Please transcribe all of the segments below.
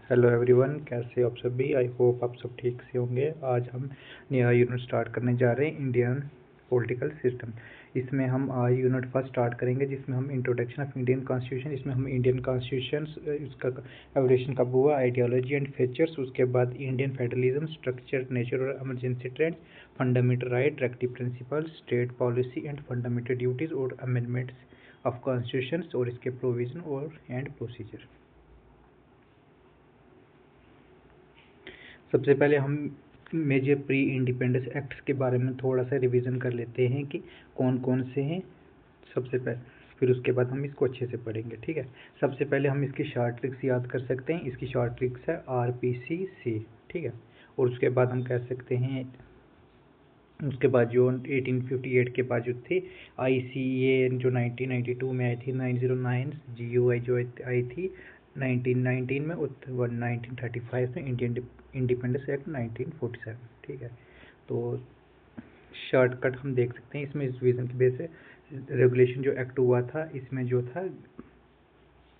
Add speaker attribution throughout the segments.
Speaker 1: Hello everyone, कैसे हो आप सभी। आई होप आप सब ठीक से होंगे। आज हम नया यूनिट स्टार्ट करने जा रहे हैं, इंडियन पॉलिटिकल सिस्टम। इसमें हम आज यूनिट फर्स्ट स्टार्ट करेंगे, जिसमें हम इंट्रोडक्शन ऑफ इंडियन कॉन्स्टिट्यूशन, इसमें हम इंडियन कॉन्स्टिट्यूशन, इसका एवोल्यूशन कब हुआ, आइडियोलॉजी एंड फीचर्स, उसके बाद इंडियन फेडरलिज्म, स्ट्रक्चर, नेचर और emergency trends, fundamental right, directive principle, state policy and fundamental duties और अमेंडमेंट्स ऑफ कॉन्स्टिट्यूशन और इसके प्रोविजन और एंड प्रोसीजर। सबसे पहले हम मेजर प्री इंडिपेंडेंस एक्ट्स के बारे में थोड़ा सा रिवीजन कर लेते हैं कि कौन कौन से हैं सबसे पहले, फिर उसके बाद हम इसको अच्छे से पढ़ेंगे। ठीक है, सबसे पहले हम इसकी शॉर्ट ट्रिक्स याद कर सकते हैं। इसकी शॉर्ट ट्रिक्स है RPCC। ठीक है, और उसके बाद हम कह सकते हैं, उसके बाद जो 1858 के बाद जो थी ICA जो 1992 में आई थी, 909 GUI जो आई थी 1919 में, 1935 में इंडियन इंडिपेंडेंस एक्ट 1947। ठीक है, तो शॉर्टकट हम देख सकते हैं इसमें, इस रीजन की बेस से रेगुलेशन जो एक्ट हुआ था, इसमें जो था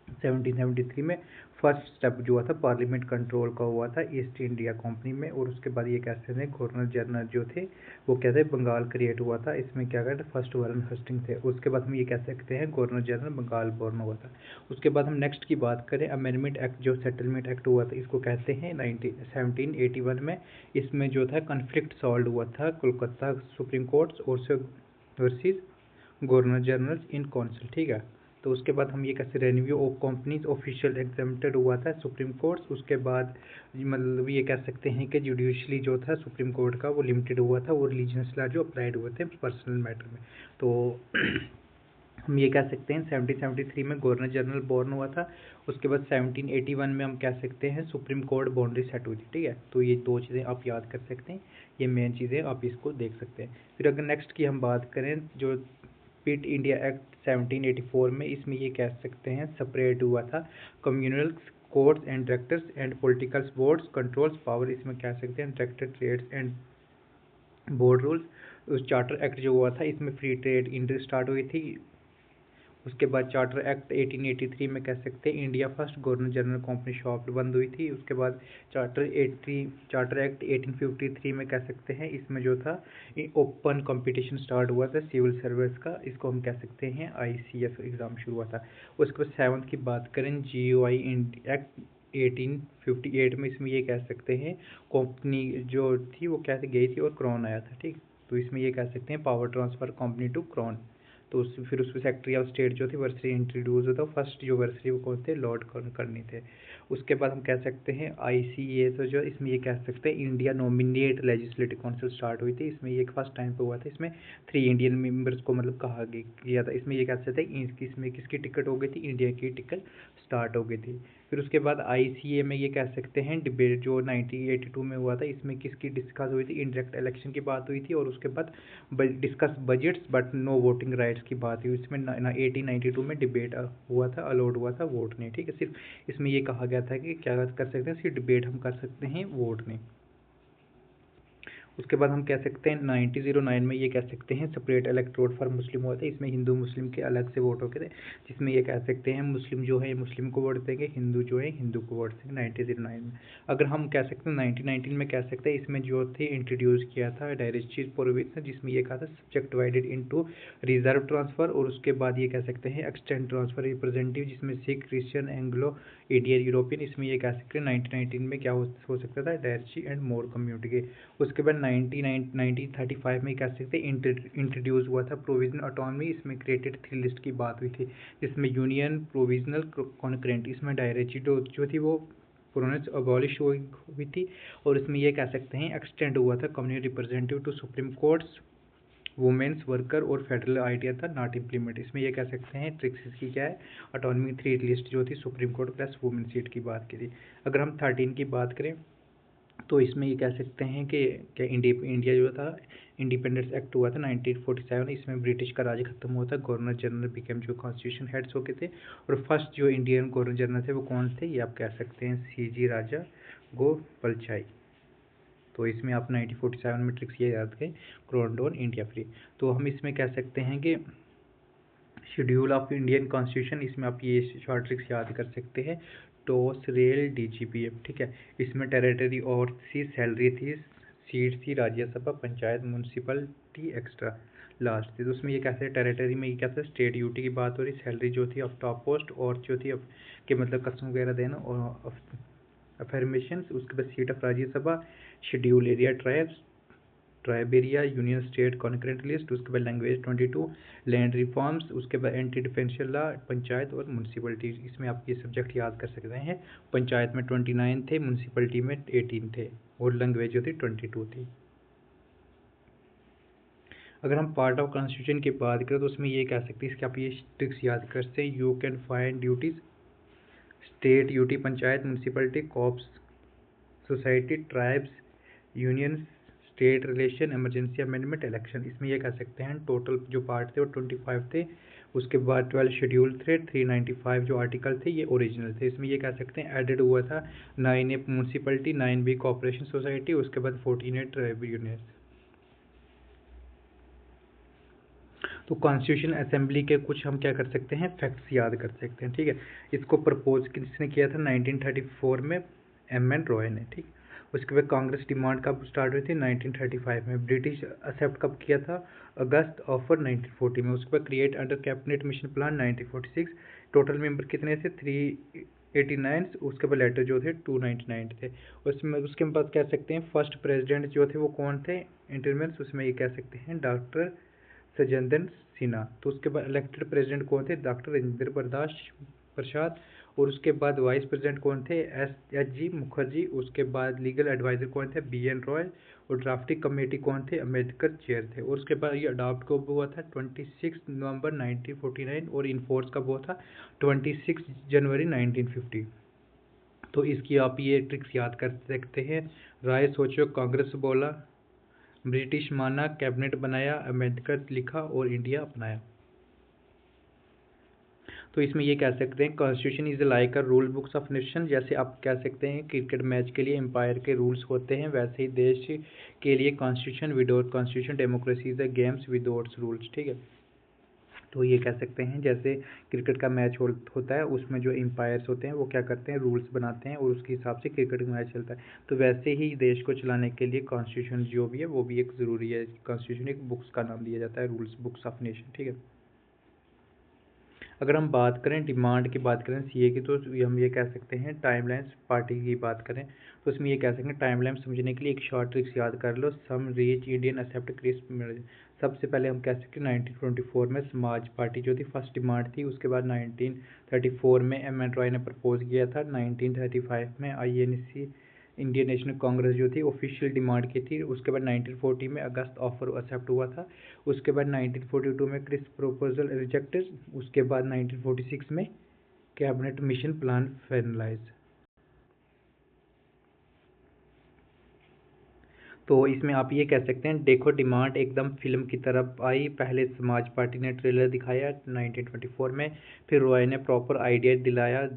Speaker 1: 1773 में फर्स्ट स्टेप जो हुआ था पार्लियामेंट कंट्रोल का हुआ था ईस्ट इंडिया कंपनी में। और उसके बाद ये कहते हैं गवर्नर जनरल जो थे वो कहते हैं बंगाल क्रिएट हुआ था, इसमें क्या कहते हैं फर्स्ट वारन हस्टिंग थे। उसके बाद हम ये कह सकते हैं गवर्नर जनरल बंगाल बोर्न हुआ था। उसके बाद हम नेक्स्ट की बात करें, अमेंडमेंट एक्ट जो सेटलमेंट एक्ट हुआ था, इसको कहते हैं 1781 में। इसमें जो था कन्फ्लिक्ट सॉल्व हुआ था कोलकाता सुप्रीम कोर्ट और से versus governor general in council. ठीक है, तो उसके बाद हम ये कैसे रेन्यू ऑफ कंपनीज ऑफिशियल एग्जामिनेटेड हुआ था सुप्रीम कोर्ट। उसके बाद मतलब ये कह सकते हैं कि जुडिशली जो था सुप्रीम कोर्ट का वो लिमिटेड हुआ था, और रिलीजियस लॉ जो अप्लाइड हुए थे पर्सनल मैटर में। तो हम ये कह सकते हैं 1773 में गवर्नर जनरल बॉर्न हुआ था। उसके बाद 1781 में हम कह सकते हैं सुप्रीम कोर्ट बाउंड्री सेट हुई थी। ठीक है, तो ये दो चीज़ें आप याद कर सकते हैं, ये मेन चीज़ें आप इसको देख सकते हैं। फिर अगर नेक्स्ट की हम बात करें, जो पिट इंडिया एक्ट 1784 में, इसमें ये कह सकते हैं सेपरेट हुआ था communal courts and directors and political boards controls power, इसमें कह सकते हैं director trades and board rules. उस चार्टर एक्ट जो हुआ था, इसमें फ्री ट्रेड इंडस्ट्री स्टार्ट हुई थी। उसके बाद चार्टर एक्ट 1883 में कह सकते हैं India first governor general company shop बंद हुई थी। उसके बाद चार्टर एक्ट 1853 में कह सकते हैं, इसमें जो था ओपन कंपटीशन स्टार्ट हुआ था सिविल सर्विस का, इसको हम कह सकते हैं ICS एग्ज़ाम शुरू हुआ था। उसके बाद 7th की बात करें, GUI एक्ट 1858 में, इसमें ये कह सकते हैं कंपनी जो थी वो कैसे गई थी और क्राउन आया था। ठीक, तो इसमें ये कह सकते हैं power transfer company to crown. तो फिर उसमें सेक्रेटरी ऑफ स्टेट जो थी वर्सरी इंट्रोड्यूस होता, फर्स्ट जो वर्सरी वो कौन थे, लॉर्ड करनी थे। उसके बाद हम कह सकते हैं ICA, तो जो इसमें ये कह सकते हैं India nominate legislative council start हुई थी। इसमें ये फर्स्ट टाइम पे हुआ था, इसमें 3 इंडियन मेंबर्स को मतलब कहा गया था। इसमें ये कह सकते हैं इसमें किसकी टिकट हो गई थी, इंडिया की टिकट स्टार्ट हो गई थी। फिर उसके बाद ICA में ये कह सकते हैं डिबेट जो 1982 में हुआ था, इसमें किसकी डिस्कस हुई थी, इनडायरेक्ट इलेक्शन की बात हुई थी। और उसके बाद discuss budgets but no voting rights की बात हुई, इसमें 1892 में डिबेट हुआ था, अलाउड हुआ था, वोट नहीं। ठीक है, सिर्फ इसमें ये कहा गया था कि क्या कर सकते हैं, सिर्फ डिबेट हम कर सकते हैं, वोट नहीं। उसके बाद हम कह सकते हैं 1909 में ये कह सकते हैं सेपरेट इलेक्टोरेट फॉर मुस्लिम हुआ था, इसमें हिंदू मुस्लिम के अलग से वोट होते थे, जिसमें ये कह सकते हैं मुस्लिम जो है मुस्लिम को वोट देंगे, हिंदू जो है हिंदू को वोट देंगे 1909 में। अगर हम कह सकते हैं 1919 में कह सकते हैं, इसमें जो थे इंट्रोड्यूस किया था डायरेक्टिव प्रोविजन, जिसमें ये कहा था subject divided into reserve transfer. और उसके बाद ये कह सकते हैं एक्सटेंड ट्रांसफर रिप्रेजेंटेटिव, जिसमें Sikh Christian Anglo Indian European, इसमें ये कह सकते हैं 1919 में क्या हो सकता था, डायरेक्टिव एंड मोर कम्युनिटी के। उसके बाद 1935 में कह सकते हैं इंट्रोड्यूस हुआ था प्रोविजनल ऑटोनॉमी, इसमें क्रिएटेड 3 लिस्ट की बात हुई थी, जिसमें यूनियन प्रोविजनल कॉन्करेंट, इसमें डायरेक्टिव जो थी वो प्रोनेस अबॉलिश हुई थी। और इसमें ये कह सकते हैं एक्सटेंड हुआ था community representative to supreme courts, women's worker और फेडरल आइडिया था नॉट इम्प्लीमेंट। इसमें ये कह सकते हैं ट्रिक्स इसकी क्या है, ऑटोनॉमी 3 लिस्ट जो थी supreme court plus women seat की बात की थी। अगर हम 13 की बात करें, तो इसमें ये कह सकते हैं कि क्या इंडिया जो था इंडिपेंडेंस एक्ट हुआ था 1947, इसमें ब्रिटिश का राज खत्म हुआ था, गवर्नर जनरल बिकेम जो कॉन्स्टिट्यूशन हेड्स हो गए थे। और फर्स्ट जो इंडियन गवर्नर जनरल थे वो कौन थे, ये आप कह सकते हैं CG राजा गोपालाचारी। तो इसमें आप 1947 में ट्रिक्स ये याद करें, क्राउन डाउन इंडिया फ्री। तो हम इसमें कह सकते हैं कि शेड्यूल ऑफ इंडियन कॉन्स्टिट्यूशन, इसमें आप ये शॉर्ट ट्रिक्स याद कर सकते हैं। टोस रेल DGPF, ठीक है। इसमें टेरिटरी और सी सैलरी थी, सीट थी Rajya Sabha, panchayat, municipality, extra last थी। तो उसमें ये कैसे टेरिटरी में ये क्या था, स्टेट ड्यूटी की बात हो रही, सैलरी जो थी ऑफ टॉप पोस्ट, और जो थी कि मतलब कसम वगैरह देना, और अफर्मेशन, उसके बाद seat of Rajya Sabha, schedule area tribes, tribe area, union state concurrent list, उसके बाद लैंग्वेज 22, लैंड रिफॉर्म्स, उसके बाद एंटी डिफेंशियल लॉ, पंचायत और म्यूनसिपलिटी। इसमें आप ये सब्जेक्ट याद कर सकते हैं। पंचायत में 29 थे, म्यूनसिपलिटी में 18 थे, और लैंग्वेज जो थी 22 थी। अगर हम पार्ट ऑफ कॉन्स्टिट्यूशन की बात करें तो उसमें ये कह सकते हैं, इसके आप ये ट्रिक्स याद कर सकते हैं। You can find duties, state duty, panchayat, municipality, cops, society, tribes, union, state relation, emergency amendment, election. इसमें ये कह सकते हैं टोटल जो पार्ट थे वो 25 थे। उसके बाद 12 शेड्यूल थे, 395 जो आर्टिकल थे ये ओरिजिनल थे। इसमें ये कह सकते हैं एडेड हुआ था 9A municipality, 9B corporation society, उसके बाद 14 ट्राइब यूनियन। तो कॉन्स्टिट्यूशन असेंबली के कुछ हम क्या कर सकते हैं, फैक्ट्स याद कर सकते हैं, ठीक है। इसको प्रपोज किसने किया था, 1934 में M.N. रॉय ने, ठीक। उसके बाद कांग्रेस डिमांड कब स्टार्ट हुई थी, 1935 में। ब्रिटिश एक्सेप्ट कब किया था, अगस्त ऑफर 1940 में। उसके बाद create under cabinet mission plan 1946। Total member कितने थे, 389। उसके बाद लेटर जो थे 299 थे। उसमें उसके बाद कह सकते हैं फर्स्ट प्रेसिडेंट जो थे वो कौन थे इंटरमेंस, उसमें ये कह सकते हैं डॉक्टर सज्जनदन सिन्हा। तो उसके बाद इलेक्टेड प्रेसिडेंट कौन थे, डॉक्टर राजेंद्र प्रसाद। और उसके बाद वाइस प्रेसिडेंट कौन थे, SG मुखर्जी। उसके बाद लीगल एडवाइजर कौन थे, BN रॉय। और ड्राफ्टिंग कमेटी कौन थे, अम्बेडकर चेयर थे। और उसके बाद ये अडॉप्ट कब हुआ था, 26 नवंबर 1949। और इन्फोर्स कब हुआ था, 26 जनवरी 1950। तो इसकी आप ये ट्रिक्स याद कर सकते हैं। राय सोचो, कांग्रेस बोला, ब्रिटिश माना, कैबिनेट बनाया, अम्बेडकर लिखा, और इंडिया अपनाया। तो इसमें ये कह सकते हैं constitution is like a rule books of nation. जैसे आप कह सकते हैं क्रिकेट मैच के लिए एम्पायर के रूल्स होते हैं, वैसे ही देश के लिए constitution, without constitution democracy is a games without rules, ठीक है। तो ये कह सकते हैं जैसे क्रिकेट का मैच होता है, उसमें जो एम्पायर्स होते हैं वो क्या करते हैं, रूल्स बनाते हैं, और उसके हिसाब से क्रिकेट का मैच चलता है। तो वैसे ही देश को चलाने के लिए कॉन्स्टिट्यूशन जो भी है वो भी एक ज़रूरी है। कॉन्स्टिट्यूशन एक बुक्स का नाम दिया जाता है, रूल्स बुक्स ऑफ नेशन, ठीक है। अगर हम बात करें डिमांड की बात करें CA की, तो हम ये कह सकते हैं टाइमलाइंस पार्टी की बात करें तो उसमें ये कह सकते हैं टाइमलाइन समझने के लिए एक शॉर्ट ट्रिक्स याद कर लो। सम रीच इंडियन एक्सेप्ट क्रिस्प। सबसे पहले हम कह सकते हैं 1924 में समाज पार्टी जो थी फर्स्ट डिमांड थी। उसके बाद 1934 में M.N. रॉय ने प्रपोज किया था। 1935 में INC इंडियन नेशनल कांग्रेस जो थी ऑफिशियल डिमांड की थी। उसके बाद 1940 में अगस्त ऑफर एक्सेप्ट हुआ था। उसके बाद 1942 में क्रिस प्रपोजल रिजेक्टेड। उसके बाद 1946 में कैबिनेट मिशन प्लान फाइनलाइज। तो इसमें आप ये कह सकते हैं देखो डिमांड एकदम फिल्म की तरफ आई। पहले समाज पार्टी ने ट्रेलर दिखाया 1924 में, फिर रॉय ने प्रॉपर आइडिया दिलाया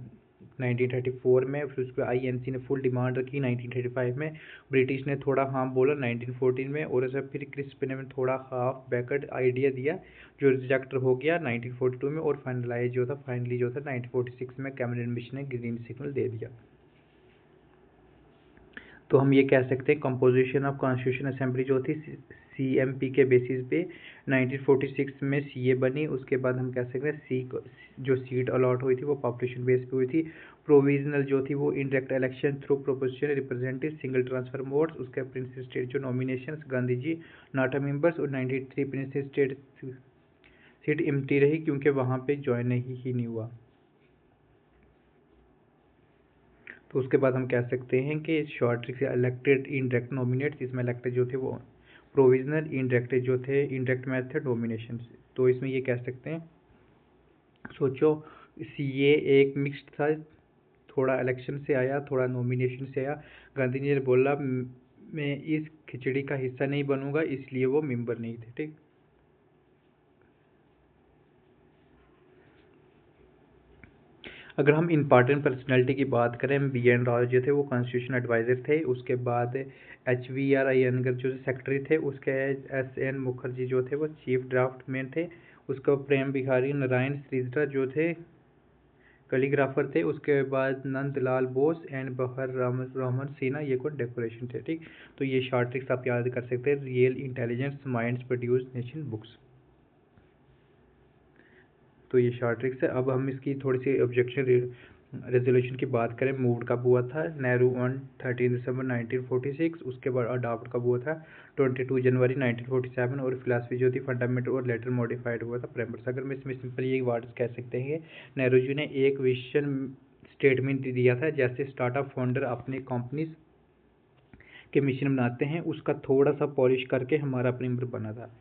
Speaker 1: 1934 में, फिर उसके INC ने फुल डिमांड रखी 1935 में, ब्रिटिश ने थोड़ा हाँ बोला 1914 में, और ऐसा फिर क्रिस्प ने थोड़ा हाफ बैकवर्ड आइडिया दिया जो रिजेक्ट हो गया 1942 में, और फाइनलाइज जो था फाइनली जो था 1946 में कैबिनेट मिशन ने ग्रीन सिग्नल दे दिया। तो हम ये कह सकते हैं कंपोजिशन ऑफ कॉन्स्टिट्यूशन असेंबली जो थी CMP के बेसिस पे 1946 में CA बनी। उसके बाद हम कह सकते हैं जो सीट अलॉट हुई थी वो पॉपुलेशन बेस पे हुई थी। प्रोविजनल जो थी वो indirect election through proportional representative single transfer modes. उसके प्रिंस स्टेट जो नॉमिनेशन गांधी जी नाटा मेंबर्स, और 93 प्रिंस स्टेट सीट एम्प्टी रही क्योंकि वहाँ पे ज्वाइन ही नहीं हुआ। तो उसके बाद हम कह सकते हैं कि शॉर्ट ट्रिक से इलेक्टेड इनडायरेक्ट नॉमिनेट्स, इसमें इलेक्टेड जो थे वो प्रोविजनल, इनडायरेक्ट जो थे इनडायरेक्ट मेथड नॉमिनेशन। तो इसमें ये कह सकते हैं सोचो CA एक मिक्स्ड था, थोड़ा इलेक्शन से आया थोड़ा नॉमिनेशन से आया। गांधी जी ने बोला मैं इस खिचड़ी का हिस्सा नहीं बनूंगा, इसलिए वो मेंबर नहीं थे, ठीक। अगर हम इम्पॉर्टेंट पर्सनैलिटी की बात करें, BN रॉय जो थे वो कॉन्स्टिट्यूशन एडवाइज़र थे। उसके बाद HVR अयंगर जो सेक्रेटरी थे। उसके SN मुखर्जी जो थे वो चीफ ड्राफ्टमैन थे। उसके बाद प्रेम बिहारी नारायण श्रीधर जो थे कैलीग्राफर थे। उसके बाद नंदलाल बोस एंड बहर रहमान सिन्हा ये कोई डेकोरेशन थे। ठीक, तो ये शॉर्ट ट्रिक्स आप याद कर सकते हैं। Real intelligence minds produce nation books, तो ये शॉर्ट ट्रिक्स है। अब हम इसकी थोड़ी सी ऑब्जेक्शन रेजोल्यूशन की बात करें। मूव कब हुआ था? नेहरू ऑन 13 दिसंबर 1946। उसके बाद अडॉप्ट कब हुआ था? 22 जनवरी 1947। और फिलासफी जो थी फंडामेंटल और लेटर मॉडिफाइड हुआ था प्रेम्बर्स। अगर मैं इसमें सिंपल ये वर्ड्स कह सकते हैं, नेहरू जी ने एक विजन स्टेटमेंट दिया था, जैसे स्टार्टअप फाउंडर अपने कंपनीज के मिशन बनाते हैं, उसका थोड़ा सा पॉलिश करके हमारा प्रेम्बर बना था।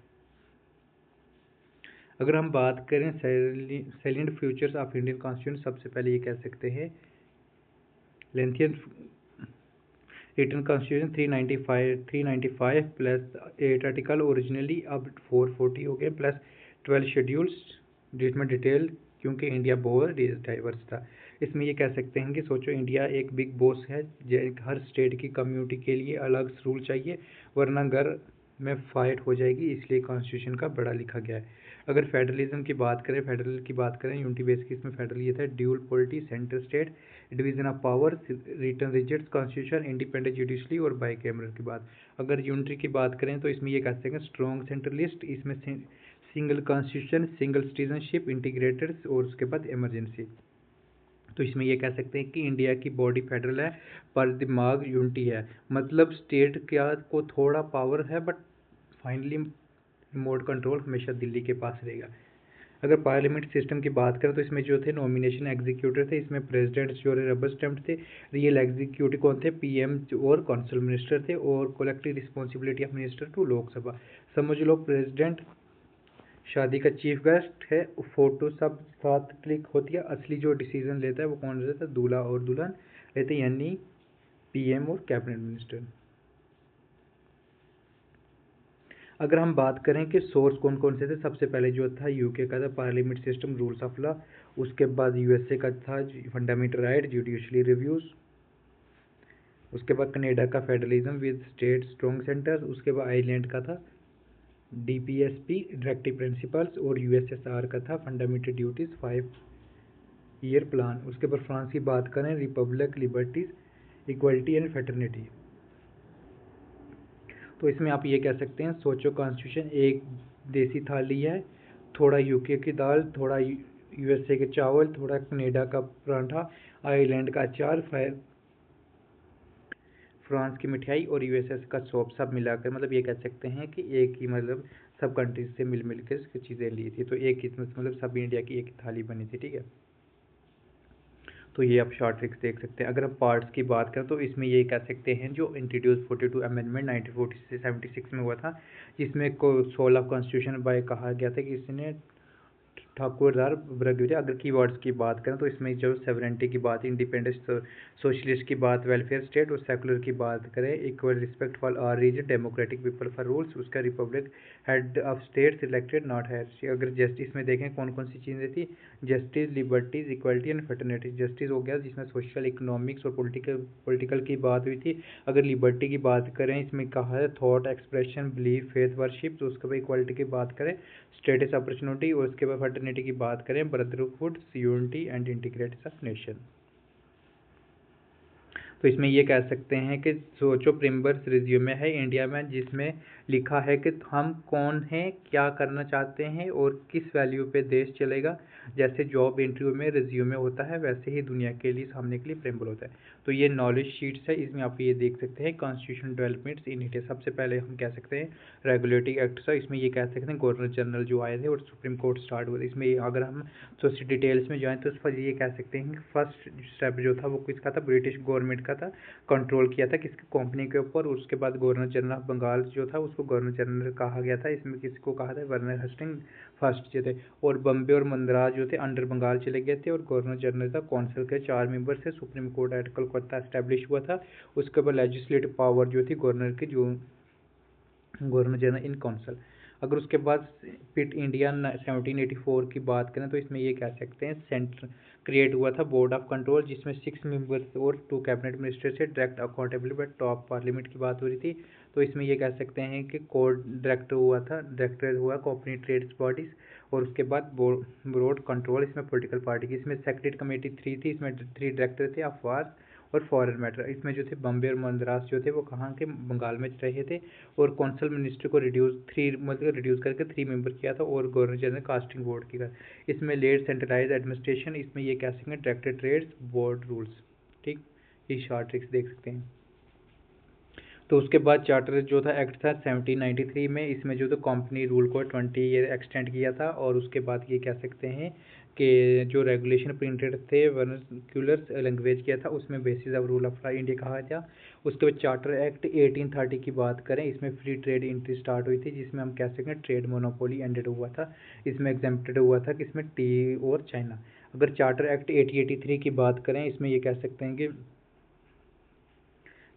Speaker 1: अगर हम बात करें salient features of Indian constitution, सबसे पहले ये कह सकते हैं lengthiest written constitution 395 plus 8 article originally, अब 440 हो गए, प्लस 12 शेड्यूल्स जिसमें डिटेल, क्योंकि इंडिया बहुत डाइवर्स था। इसमें ये कह सकते हैं कि सोचो इंडिया एक बिग बॉस है, हर स्टेट की कम्युनिटी के लिए अलग रूल चाहिए, वरना घर में फाइट हो जाएगी, इसलिए कॉन्स्टिट्यूशन का बड़ा लिखा गया है। अगर फेडरलिज्म की बात करें, फेडरल की बात करें यूनिटी बेस की, इसमें फेडरल ये था dual polity, centre state, division of power, written rigid constitution, independent judiciary और बाई कैमरल की बात। अगर यूनिटरी की बात करें तो इसमें ये कह सकते हैं स्ट्रॉन्ग सेंट्रलिस्ट, इसमें single constitution, single citizenship, integrated और उसके बाद इमरजेंसी। तो इसमें ये कह सकते हैं कि इंडिया की बॉडी फेडरल है पर दिमाग यूनिटी है, मतलब स्टेट क्या को थोड़ा पावर है, बट फाइनली रिमोट कंट्रोल हमेशा दिल्ली के पास रहेगा। अगर पार्लियामेंट सिस्टम की बात करें तो इसमें जो थे नॉमिनेशन एग्जीक्यूटिव थे, इसमें प्रेसिडेंट जो रबर स्टैम्प थे, रियल एग्जीक्यूटिव कौन थे? पीएम और काउंसिल मिनिस्टर थे, और collective responsibility of minister to Lok Sabha. समझ लो प्रेसिडेंट शादी का चीफ गेस्ट है, फोटो सब साथ क्लिक होती है, असली जो डिसीजन लेता है वो कौन रहता है? दूल्हा और दुल्हन रहते हैं, यानी पीएम और कैबिनेट मिनिस्टर। अगर हम बात करें कि सोर्स कौन कौन से थे, सबसे पहले जो था यूके का था parliament system rules of law, उसके बाद यूएसए का था फंडामेंटल राइट जुडिशरी रिव्यूज, उसके बाद कनाडा का federalism with state strong centres, उसके बाद आयरलैंड का था डीपीएसपी डायरेक्टिव प्रिंसिपल्स, और यूएसएसआर का था फंडामेंटल ड्यूटीज 5 ईयर प्लान। उसके बाद फ्रांस की बात करें Republic, liberties, equality and fraternity. तो इसमें आप ये कह सकते हैं सोचो कॉन्स्टिट्यूशन एक देसी थाली है, थोड़ा यूके की दाल, थोड़ा यूएसए के चावल, थोड़ा कनाडा का पराठा, आयरलैंड का अचार, फ्रांस की मिठाई और यूएसए का सोप, सब मिलाकर मतलब ये कह सकते हैं कि एक ही मतलब सब कंट्रीज से मिल मिल के इसकी चीज़ें ली थी, तो एक ही मतलब सब इंडिया की एक ही थाली बनी थी। ठीक है, तो ये आप शॉर्ट ट्रिक्स देख सकते हैं। अगर हम पार्ट्स की बात करें तो इसमें ये कह सकते हैं जो इंट्रोड्यूस 42 अमेंडमेंट 1976 में हुआ था, जिसमें को सोल ऑफ कॉन्स्टिट्यूशन बाय कहा गया था कि इसने ठाकुरदार ब्रगविरे। अगर कीवर्ड्स की बात करें तो इसमें जो सेवरेंटी की बात, इंडिपेंडेंस, सोशलिस्ट की बात, वेलफेयर स्टेट, और सेकुलर की बात करें equal respect for all religion, democratic people for rules, उसका republic, head of state elected not है। अगर जस्टिस में देखें कौन कौन सी चीज़ें थी, justice, liberties, equality and fraternity. Justice हो गया जिसमें सोशल, इकोनॉमिक्स और पॉलिटिकल की बात हुई थी। अगर लिबर्टी की बात करें इसमें कहा है thought expression, belief, faith, worship. तो उसके बाद इक्वालिटी की बात करें स्टेटस, अपॉर्चुनिटी, और उसके बाद फर्टर्निटी की बात करें brotherhood, unity and integrated of nation. तो इसमें ये कह सकते हैं कि सोचो प्रिम्बर्स रिज्यूमे है इंडिया में, जिसमें लिखा है कि हम कौन हैं, क्या करना चाहते हैं और किस वैल्यू पे देश चलेगा। जैसे जॉब इंटरव्यू में रिज्यूमे होता है, वैसे ही दुनिया के लिए सामने के लिए प्रिम्बर होता है। तो ये नॉलेज शीट्स है, इसमें आप ये देख सकते हैं कॉन्स्टिट्यूशन डेवलपमेंट्स इन इंडिया। सबसे पहले हम कह सकते हैं रेगुलेटरी एक्ट, इसमें ये कह सकते हैं गवर्नर जनरल जो आए थे और सुप्रीम कोर्ट स्टार्ट हुआ था। इसमें अगर हम थोड़ी डिटेल्स में जाएँ तो उस पर ये कह सकते हैं कि फर्स्ट स्टेप जो था वो किसका था? ब्रिटिश गवर्नमेंट का था, कंट्रोल किया था किसकी? कंपनी के ऊपर। उसके बाद गवर्नर जनरल ऑफ बंगाल जो था उसको गवर्नर जनरल कहा गया था, इसमें किसको कहा था? वर्नर हस्टिंग फर्स्ट जो थे। और बम्बे और मद्रास जो थे अंडर बंगाल चले गए थे, और गवर्नर जनरल था, काउंसिल के 4 मेंबर से, supreme court eight Calcutta establish हुआ था। उसके बाद लेजिस्लेटिव पावर जो थी गवर्नर की, जो गवर्नर जनरल इन काउंसिल। अगर उसके बाद पिट इंडिया 1784 की बात करें तो इसमें ये कह सकते हैं सेंटर क्रिएट हुआ था बोर्ड ऑफ कंट्रोल, जिसमें 6 मेंबर्स और 2 कैबिनेट मिनिस्टर से direct accountable but top parliament की बात हो रही थी। तो इसमें ये कह सकते हैं कि कोर्ट डायरेक्टर हुआ था, डायरेक्टर हुआ कंपनी ट्रेड्स बॉडीज, और उसके बाद बोर्ड कंट्रोल इसमें पॉलिटिकल पार्टी की। इसमें सेक्रेटरी कमेटी 3 थी, इसमें 3 डायरेक्टर थे, अफवाज और फॉरेन मैटर। इसमें जो थे बम्बे और मद्रास जो थे वो कहाँ के, बंगाल में रहे थे। और कौंसल मिनिस्टर को रिड्यूस करके 3 मेंबर किया था, और गवर्नर जनरल कास्टिंग बोर्ड की। इसमें लेड सेंट्रलाइज एडमिनिस्ट्रेशन, इसमें ये कह सकते हैं डायरेक्टर ट्रेड्स बोर्ड रूल्स। ठीक, ये शॉर्ट ट्रिक्स देख सकते हैं। तो उसके बाद चार्टर जो था एक्ट था 1793 में, इसमें जो था कंपनी रूल को 20 ईयर एक्सटेंड किया था। और उसके बाद ये कह सकते हैं कि जो रेगुलेशन प्रिंटेड थे वर्नाक्यूलर लैंग्वेज किया था, उसमें basis of rule of law India कहा था। उसके बाद चार्टर एक्ट 1830 की बात करें, इसमें फ्री ट्रेड एंट्री स्टार्ट हुई थी, जिसमें हम कह सकते हैं ट्रेड मोनोपोली एंडेड हुआ था। इसमें एग्जेम्प्टेड हुआ था कि इसमें टी और चाइना। अगर चार्टर एक्ट 1883 की बात करें, इसमें ये कह सकते हैं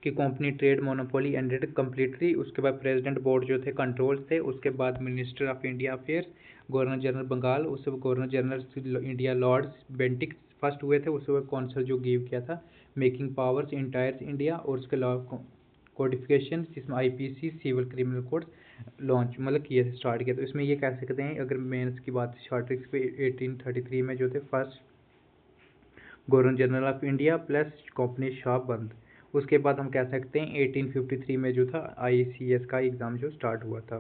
Speaker 1: कि company trade monopoly ended completely. उसके बाद प्रेसिडेंट बोर्ड जो थे कंट्रोल थे। उसके बाद minister of India affairs, governor general Bengal, उससे governor general India lords Bentinck first हुए थे। उसके बाद कौंसिल जो गिव किया था मेकिंग पावर्स इंटायर इंडिया, और उसके लॉ कोडिफिकेशन जिसमें IPC civil criminal code launch मतलब किए स्टार्ट किया। तो इसमें ये कह सकते हैं, अगर मेंस की बात शॉर्ट ट्रिक्स पे 1833 में जो थे first governor general of India plus company shop बंद। उसके बाद हम कह सकते हैं 1853 में जो था आईसीएस का एग्ज़ाम जो स्टार्ट हुआ था।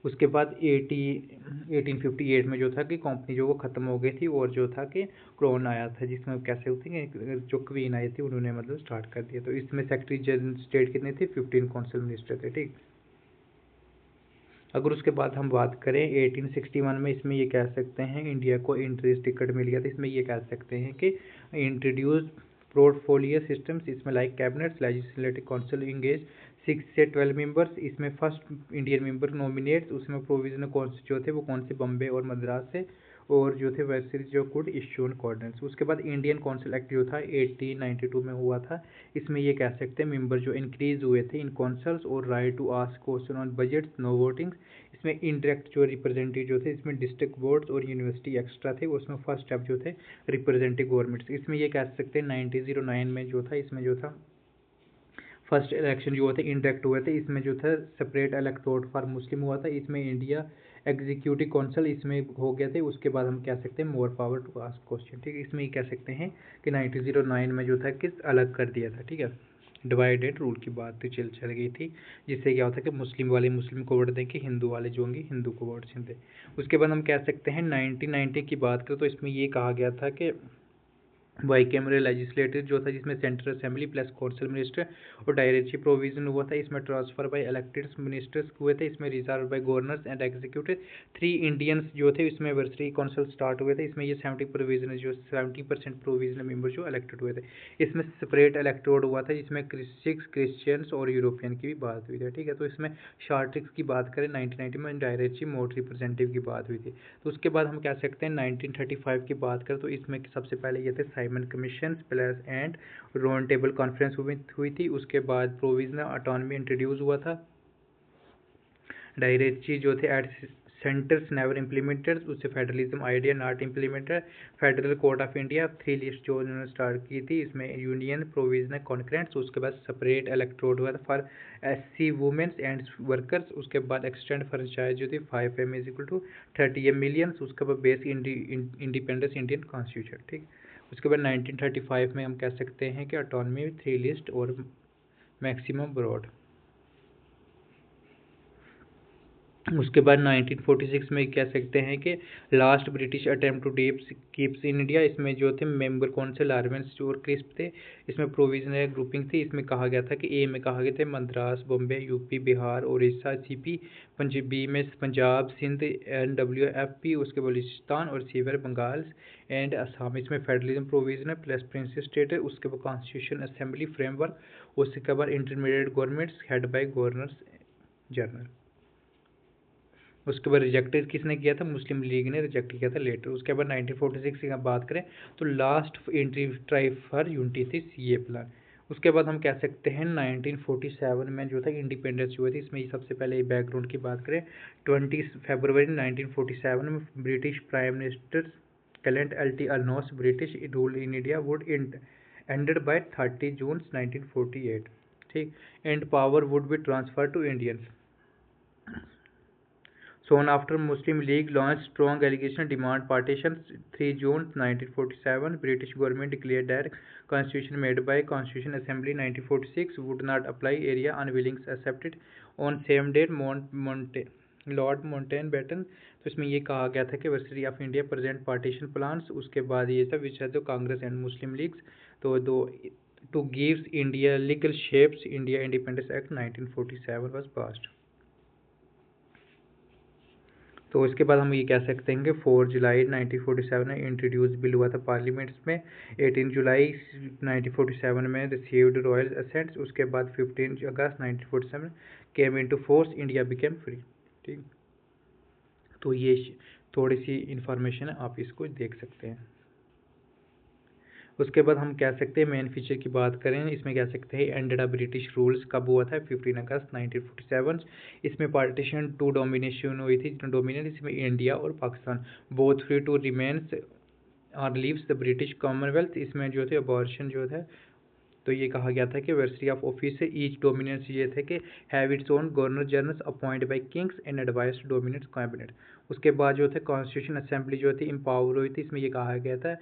Speaker 1: उसके बाद 1858 में जो था कि कंपनी जो वो ख़त्म हो गई थी, और जो था कि क्रोन आया था, जिसमें कैसे होती है जो क्वीन आई थी उन्होंने मतलब स्टार्ट कर दिया। तो इसमें सेक्रेटरी जनरल स्टेट कितने थे, 15 कौंसिल मिनिस्टर थे। ठीक, अगर उसके बाद हम बात करें 1861 में, इसमें ये कह सकते हैं इंडिया को इंटरेस्ट टिकट मिल गया था। इसमें ये कह सकते हैं कि इंट्रोड्यूस पोर्टफोलियो सिस्टम्स, इसमें like cabinets legislative council engage 6 से 12 मेंबर्स। इसमें फर्स्ट इंडियन मेंबर नॉमिनेट्स, उसमें प्रोविजनल कौन से जो थे वो कौन से बम्बे और मद्रास से, और जो थे वैसे जो कुड इश्यू कोऑर्डिनेट्स। उसके बाद इंडियन काउंसिल एक्ट जो था 1892 में हुआ था। इसमें ये कह सकते हैं मेंबर जो इंक्रीज हुए थे इन काउंसिल्स, और right to ask question on budget, no voting. इसमें इनडायरेक्ट जो रिप्रेजेंटेटिव जो थे, इसमें डिस्ट्रिक्ट बोर्ड्स और यूनिवर्सिटी एक्स्ट्रा थे। उसमें फर्स्ट स्टेप जो थे रिप्रेजेंटेटिव गवर्नमेंट्स। इसमें ये कह सकते हैं 1909 में जो था, इसमें जो था फर्स्ट इलेक्शन जो हुए थे इनडायरेक्ट हुए थे। इसमें जो था सेपरेट इलेक्टोरेट फॉर मुस्लिम हुआ था। इसमें इंडिया एग्जीक्यूटिव काउंसिल इसमें हो गए थे। उसके बाद हम कह सकते हैं more power to ask question. ठीक है, इसमें ये कह सकते हैं कि 1909 में जो था किस अलग कर दिया था। ठीक है, डिवाइडेड रूल की बात तो चल गई थी, जिससे क्या होता है कि मुस्लिम वाले मुस्लिम को वोट देंगे, हिंदू वाले जो होंगे हिंदू को वोट देंगे। उसके बाद हम कह सकते हैं 1990 की बात करें, तो इसमें ये कहा गया था कि बाई कैमरल लेजिस्लेटिव जो था, जिसमें central assembly plus council minister और डायरेक्टरी प्रोविजन हुआ था। इसमें ट्रांसफर बाय इलेक्टेड मिनिस्टर्स हुए थे। इसमें reserve by governors and executive 3 Indians जो थे, इसमें वर्सरी काउंसिल स्टार्ट हुए थे। इसमें ये 70% प्रोविजनल मेंबर जो इलेक्टेड हुए थे। इसमें सेपरेट इलेक्टोरेट हुआ था, जिसमें क्रिश्चियंस और यूरोपियन की भी बात हुई थी। ठीक है, तो इसमें शॉर्ट ट्रिक्स की बात करें 1990 में डायरेक्टरी मोट रिप्रेजेंटेटिव की बात हुई थी। तो उसके बाद हम कह सकते हैं 1935 की बात करें, तो इसमें सबसे पहले ये थे Simon commission plus and round table conference हुई थी। उसके बाद प्रोविजनल ऑटोनॉमी इंट्रोड्यूस हुआ था। डायरेक्टरी जो थे एट सेंटर्स नेवर इम्प्लीमेंटेड, उससे federalism idea not implemented. Federal court of India 3 list जो उन्होंने स्टार्ट की थी, इसमें यूनियन प्रोविजनल कॉन्करेंट्स। उसके बाद सेपरेट इलेक्टोरेट हुआ था for SC womens and workers. उसके बाद एक्सटेंड फ्रेंचाइज जो थी 5M is equal to 30M millions. उसके बाद बेसिक इंडिपेंडेंस इंडियन कॉन्स्टिट्यूशन। ठीक, उसके बाद 1935 में हम कह सकते हैं कि ऑटोनॉमी 3 लिस्ट और मैक्सिमम ब्रॉड। उसके बाद 1946 में कह सकते हैं कि last British attempt to keeps in India. इसमें जो थे मेंबर कौंसिल लार्वेंस और क्रिस्प थे। इसमें प्रोविजनल ग्रुपिंग थी। इसमें कहा गया था कि ए में कहा गया था Madras, Bombay, UP, Bihar, Orissa, CP. B में पंजाब, सिंध, NWFP। उसके बलूचिस्तान और सीवर बंगाल एंड असम। इसमें federalism provisional plus princes state है। उसके बाद कॉन्स्टिट्यूशन असेंबली फ्रेमवर्क। उसके बाद intermediate governments head by governor general. उसके बाद रिजेक्टेड किसने किया था, मुस्लिम लीग ने रिजेक्ट किया था लेटर। उसके बाद 1946 की बात करें तो last entry try for unity थी CA प्लान। उसके बाद हम कह सकते हैं 1947 में जो था इंडिपेंडेंस हुई थी। इसमें सबसे पहले बैकग्राउंड की बात करें 20 फरवरी 1947 में British prime minister Clement LT announce British rule in India would ended by 30 June 1948। ठीक, and power would be transfer to Indians. Soon after, Muslim League launched strong allegation demand partition. 3 June 1947, British government declared that constitution made by Constitution Assembly 1946 would not apply. Area unwilling accepted. On same date, Lord Mountbatten, तो इसमें ये कहा गया था कि varsity of India present partition plans, उसके बाद ये था विच है तो कांग्रेस एंड मुस्लिम लीग्स, तो दो two gives India legal shapes, India independence act 1947 was passed. तो इसके बाद हम ये कह सकते हैं कि 4 जुलाई 1947 में इंट्रोड्यूस बिल हुआ था पार्लियामेंट्स में। 18 जुलाई 1947 में रिसीव्ड रॉयल असेंट्स। उसके बाद 15 अगस्त 1947 came into force, India became free. ठीक, तो ये थोड़ी सी इंफॉर्मेशन है, आप इसको देख सकते हैं। उसके बाद हम कह सकते हैं मेन फीचर की बात करें, इसमें कह सकते हैं एंडेड ऑफ ब्रिटिश रूल्स कब हुआ था, 15 अगस्त 1947। इसमें पार्टीशन टू डोमिनेशन हुई थी, डोमिनेट इसमें इंडिया और Pakistan both free to remains और लीव्स द ब्रिटिश कॉमनवेल्थ। इसमें जो थे अबॉर्शन जो है, तो ये कहा गया था कि वर्सिटी ऑफ ऑफिस से ईच डोमिनेंस ये थे कि have its own governor generals appointed by kings and advice to dominate cabinet. उसके बाद जो थे कॉन्स्टिट्यूशन असेंबली जो थी इम्पावर हुई थी, इसमें ये कहा गया था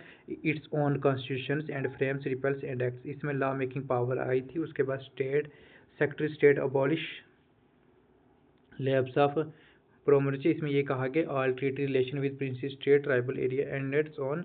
Speaker 1: it's own constitution and frames repeals and acts, इसमें लॉ मेकिंग पावर आई थी। उसके बाद state secretary state abolish lapse of paramountcy, इसमें ये कहा गया all treaty relation with princes state tribal area and its on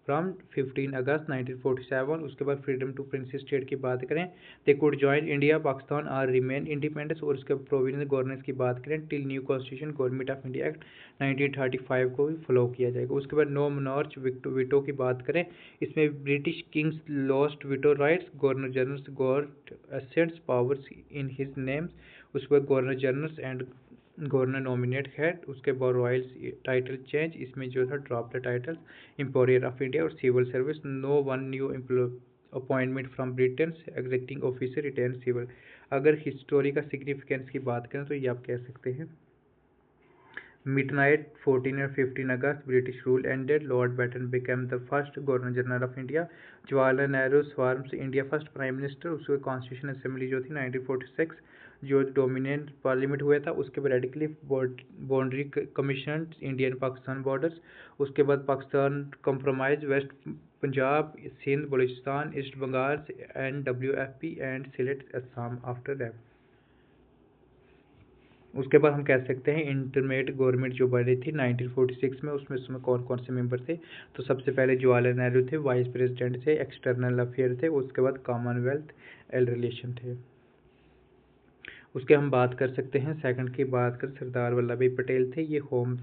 Speaker 1: from 15 अगस्त 1947। उसके बाद फ्रीडम टू प्रिंसेस स्टेट की बात करें, they could join India Pakistan और रिमेन इंडिपेंडेंस। और उसके प्रोविजनल गवर्नेंस की बात करें, till new constitution government of India act 1935 को भी फॉलो किया जाएगा। उसके बाद नो मोनार्च विटो की बात करें, इसमें British kings lost veto rights, governor generals got assents powers in his names. उसके बाद governor generals and governor nominate head. उसके बाद रॉयल टाइटल चेंज, इसमें जो था drop the titles emperor of India और civil service, no one new appointment from Britain executive officer written civil. अगर history का सिग्निफिकेंस की बात करें तो ये आप कह सकते हैं मिडनाइट 14 और 15 अगस्त British rule ended, lord batten became the first governor general of India, Jawaharlal Nehru sworn India first prime minister. उसके कॉन्स्टिट्यूशन असेंबली जो थी 1946 जो डोमिनेंट पार्लियामेंट हुआ था। उसके बाद Radcliffe boundary commission Indian Pakistan borders. उसके बाद Pakistan compromise, west Punjab, Sindh, Balochistan, east Bengal and WFP and Sylhet Assam after that. उसके बाद हम कह सकते हैं इंटरमीडिएट गवर्नमेंट जो बनी थी 1946 में, उसमें कौन कौन से मेंबर थे, तो सबसे पहले जवाहरलाल नेहरू थे, वाइस प्रेसिडेंट थे, एक्सटर्नल अफेयर थे, उसके बाद कॉमनवेल्थ एल रिलेशन थे। उसके हम बात कर सकते हैं सेकंड की बात कर, सरदार वल्लभ भाई पटेल थे, ये होम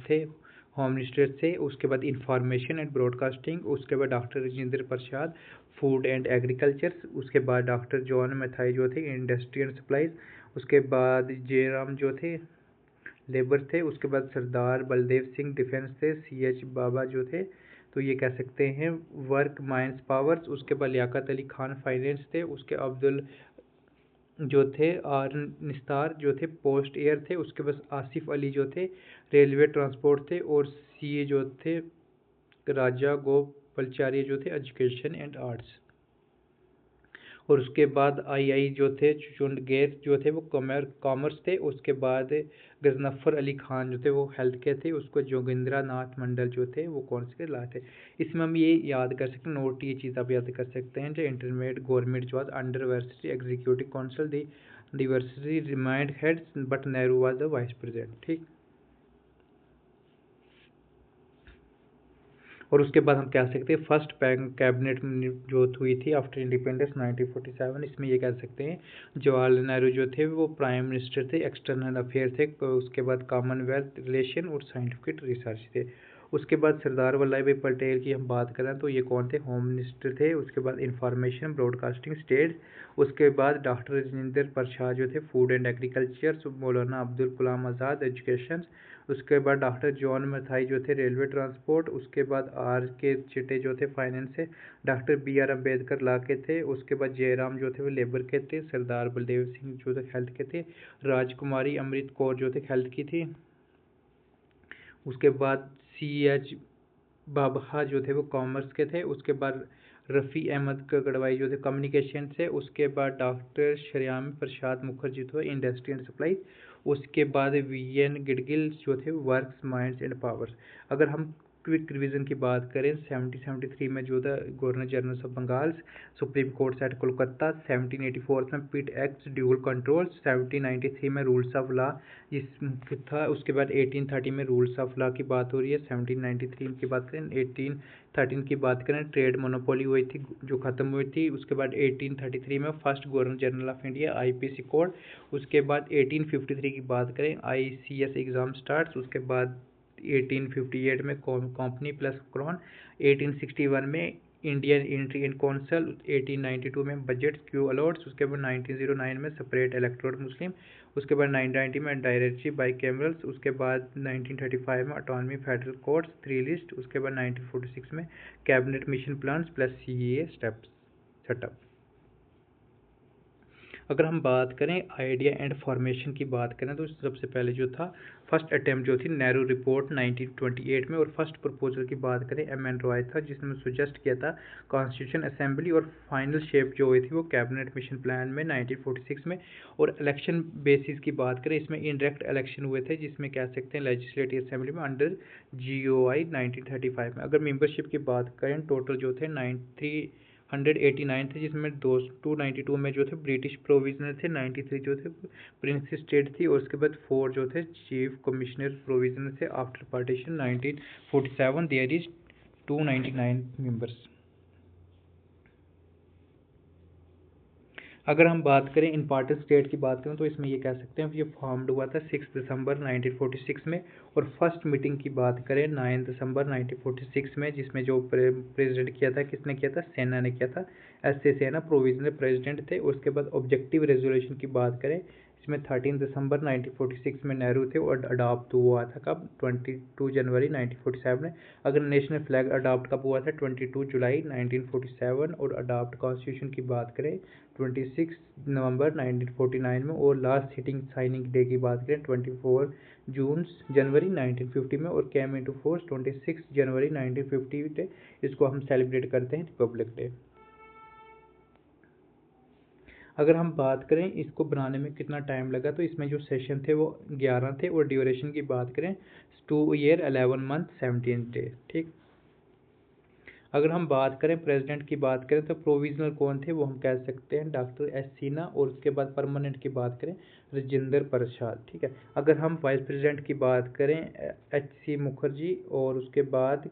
Speaker 1: मिनिस्टर थे। उसके बाद इंफॉर्मेशन एंड ब्रॉडकास्टिंग। उसके बाद doctor Rajendra Prasad food and agriculture. उसके बाद डॉक्टर जॉन मैथाई जो थे इंडस्ट्री एंड सप्लाईज। उसके बाद जयराम जो थे लेबर थे। उसके बाद सरदार बलदेव सिंह डिफेंस थे। CH बाबा जो थे तो ये कह सकते हैं वर्क माइंस पावर्स। उसके बाद लियाकत अली खान फाइनेंस थे। उसके अब्दुल जो थे और निस्तार जो थे पोस्ट एयर थे। उसके बाद आसिफ अली जो थे रेलवे ट्रांसपोर्ट थे। और CA जो थे राजा गोपालचारी जो थे एजुकेशन एंड आर्ट्स। और उसके बाद आई जो थे चुचुंडगेर जो थे वो कॉमर्स थे। उसके बाद गजनफर अली खान जो थे वो हेल्थ के थे। उसको जोगिंद्रा नाथ मंडल जो थे वो कौन से ला थे। इसमें हम ये याद कर सकते हैं, नोट ये चीज़ आप याद कर सकते हैं जो इंटरमीडिएट गवर्नमेंट जो under varsity executive council the varsity remind heads but Nehru was the vice president. ठीक, और उसके बाद हम कह सकते हैं फर्स्ट कैबिनेट जो हुई थी आफ्टर इंडिपेंडेंस 1947, इसमें ये कह सकते हैं जवाहरलाल नेहरू जो थे वो प्राइम मिनिस्टर थे, एक्सटर्नल अफेयर थे। उसके बाद कॉमनवेल्थ रिलेशन और साइंटिफिक रिसर्च थे। उसके बाद सरदार वल्लभ भाई पटेल की हम बात करें तो ये कौन थे, होम मिनिस्टर थे। उसके बाद इंफॉर्मेशन ब्रॉडकास्टिंग स्टेट। उसके बाद डॉक्टर राजेंद्र प्रसाद जो थे food and agriculture. Maulana Abdul Kalam Azad education. उसके बाद डॉक्टर जॉन मैथाई जो थे रेलवे ट्रांसपोर्ट। उसके बाद RK चिटे जो थे फाइनेंस से। डॉक्टर BR अम्बेडकर लॉ के थे। उसके बाद जयराम जो थे वो लेबर के थे। सरदार बलदेव सिंह जो थे हेल्थ के थे। राजकुमारी अमृत कौर जो थे हेल्थ की थी। उसके बाद CH बाबा जो थे वो कॉमर्स के थे। उसके बाद रफ़ी अहमद गढ़वाई जो थे कम्युनिकेशन से, उसके बाद डॉक्टर श्याम प्रसाद मुखर्जी थे इंडस्ट्री एंड सप्लाई, उसके बाद वी.एन. गिडगिल जो थे वर्क्स माइंड्स एंड पावर्स। अगर हम क्विक रिवीजन की बात करें 1773 में जो था governor general of Bengal, supreme court at Kolkata, 1784 में पिट एक्ट ड्यूल कंट्रोल, 1793 में रूल्स ऑफ लॉ इस था, उसके बाद 1830 में रूल्स ऑफ लॉ की बात हो रही है, 1793 की बात करें, 1813 की बात करें ट्रेड मोनोपोली हुई थी जो ख़त्म हुई थी, उसके बाद 1833 में first governor general of India IPC code, उसके बाद 1853 की बात करें आईसीएस एग्ज़ाम स्टार्ट, उसके बाद 1858 में कंपनी प्लस क्रॉन, 1861 में इंडियन एंट्री इन कौंसल, 1892 में बजट क्यू अलॉट्स, उसके बाद 1909 में सेपरेट इलेक्टोरल मुस्लिम, उसके बाद 1990 में डायरेक्टरी बाई कैमरल्स, उसके बाद 1935 में ऑटोनॉमी फेडरल कोर्ट्स 3 लिस्ट, उसके बाद 1946 में cabinet mission plans plus CEA steps setup. अगर हम बात करें आइडिया एंड फॉर्मेशन की बात करें तो सबसे पहले जो था फर्स्ट अटैम्प्ट जो थी नेहरू रिपोर्ट 1928 में, और फर्स्ट प्रपोजल की बात करें एम.एन. रॉय था जिसने सजेस्ट किया था कॉन्स्टिट्यूशन असेंबली, और फाइनल शेप जो हुई थी वो कैबिनेट मिशन प्लान में 1946 में। और इलेक्शन बेसिस की बात करें इसमें इनडायरेक्ट इलेक्शन हुए थे जिसमें कह सकते हैं लेजिस्लेटिव असेंबली में अंडर GOI 1935 में। अगर मेंबरशिप की बात करें टोटल जो थे 389 थे, जिसमें 292 में जो थे ब्रिटिश प्रोविजनल थे, 93 जो थे प्रिंस स्टेट थी, और उसके बाद 4 जो थे चीफ कमिश्नर प्रोविजनल थे। After partition 1947 there is 299 members. अगर हम बात करें इंपॉर्टेंट स्टेट की बात करें तो इसमें ये कह सकते हैं ये फॉर्म्ड हुआ था 6 दिसंबर 1946 में, और फर्स्ट मीटिंग की बात करें 9 दिसंबर 1946 में, जिसमें जो प्रेसिडेंट किया था किसने किया था, सेना ने किया था, एस.ए. सेना प्रोविजनल प्रेसिडेंट थे। उसके बाद ऑब्जेक्टिव रेजोल्यूशन की बात करें इसमें 13 दिसंबर 1946 में नेहरू थे और अडॉप्ट हुआ था कब, 22 जनवरी 1947 में। अगर नेशनल फ्लैग अडॉप्ट कब हुआ था 22 जुलाई 1947, और अडॉप्ट कॉन्स्टिट्यूशन की बात करें 26 नवंबर 1949 में, और लास्ट सिटिंग साइनिंग डे की बात करें 24 जनवरी 1950 में, और केम इनटू फोर्स 26 जनवरी 1950 डे, इसको हम सेलिब्रेट करते हैं रिपब्लिक डे। अगर हम बात करें इसको बनाने में कितना टाइम लगा तो इसमें जो सेशन थे वो 11 थे, और ड्यूरेशन की बात करें 2 ईयर 11 मंथ 17 डे। ठीक, अगर हम बात करें प्रेसिडेंट की बात करें तो प्रोविजनल कौन थे वो हम कह सकते हैं डॉक्टर एस सिन्हा, और उसके बाद परमानेंट की बात करें राजेंद्र प्रसाद। ठीक है, अगर हम वाइस प्रेसिडेंट की बात करें H.C. मुखर्जी, और उसके बाद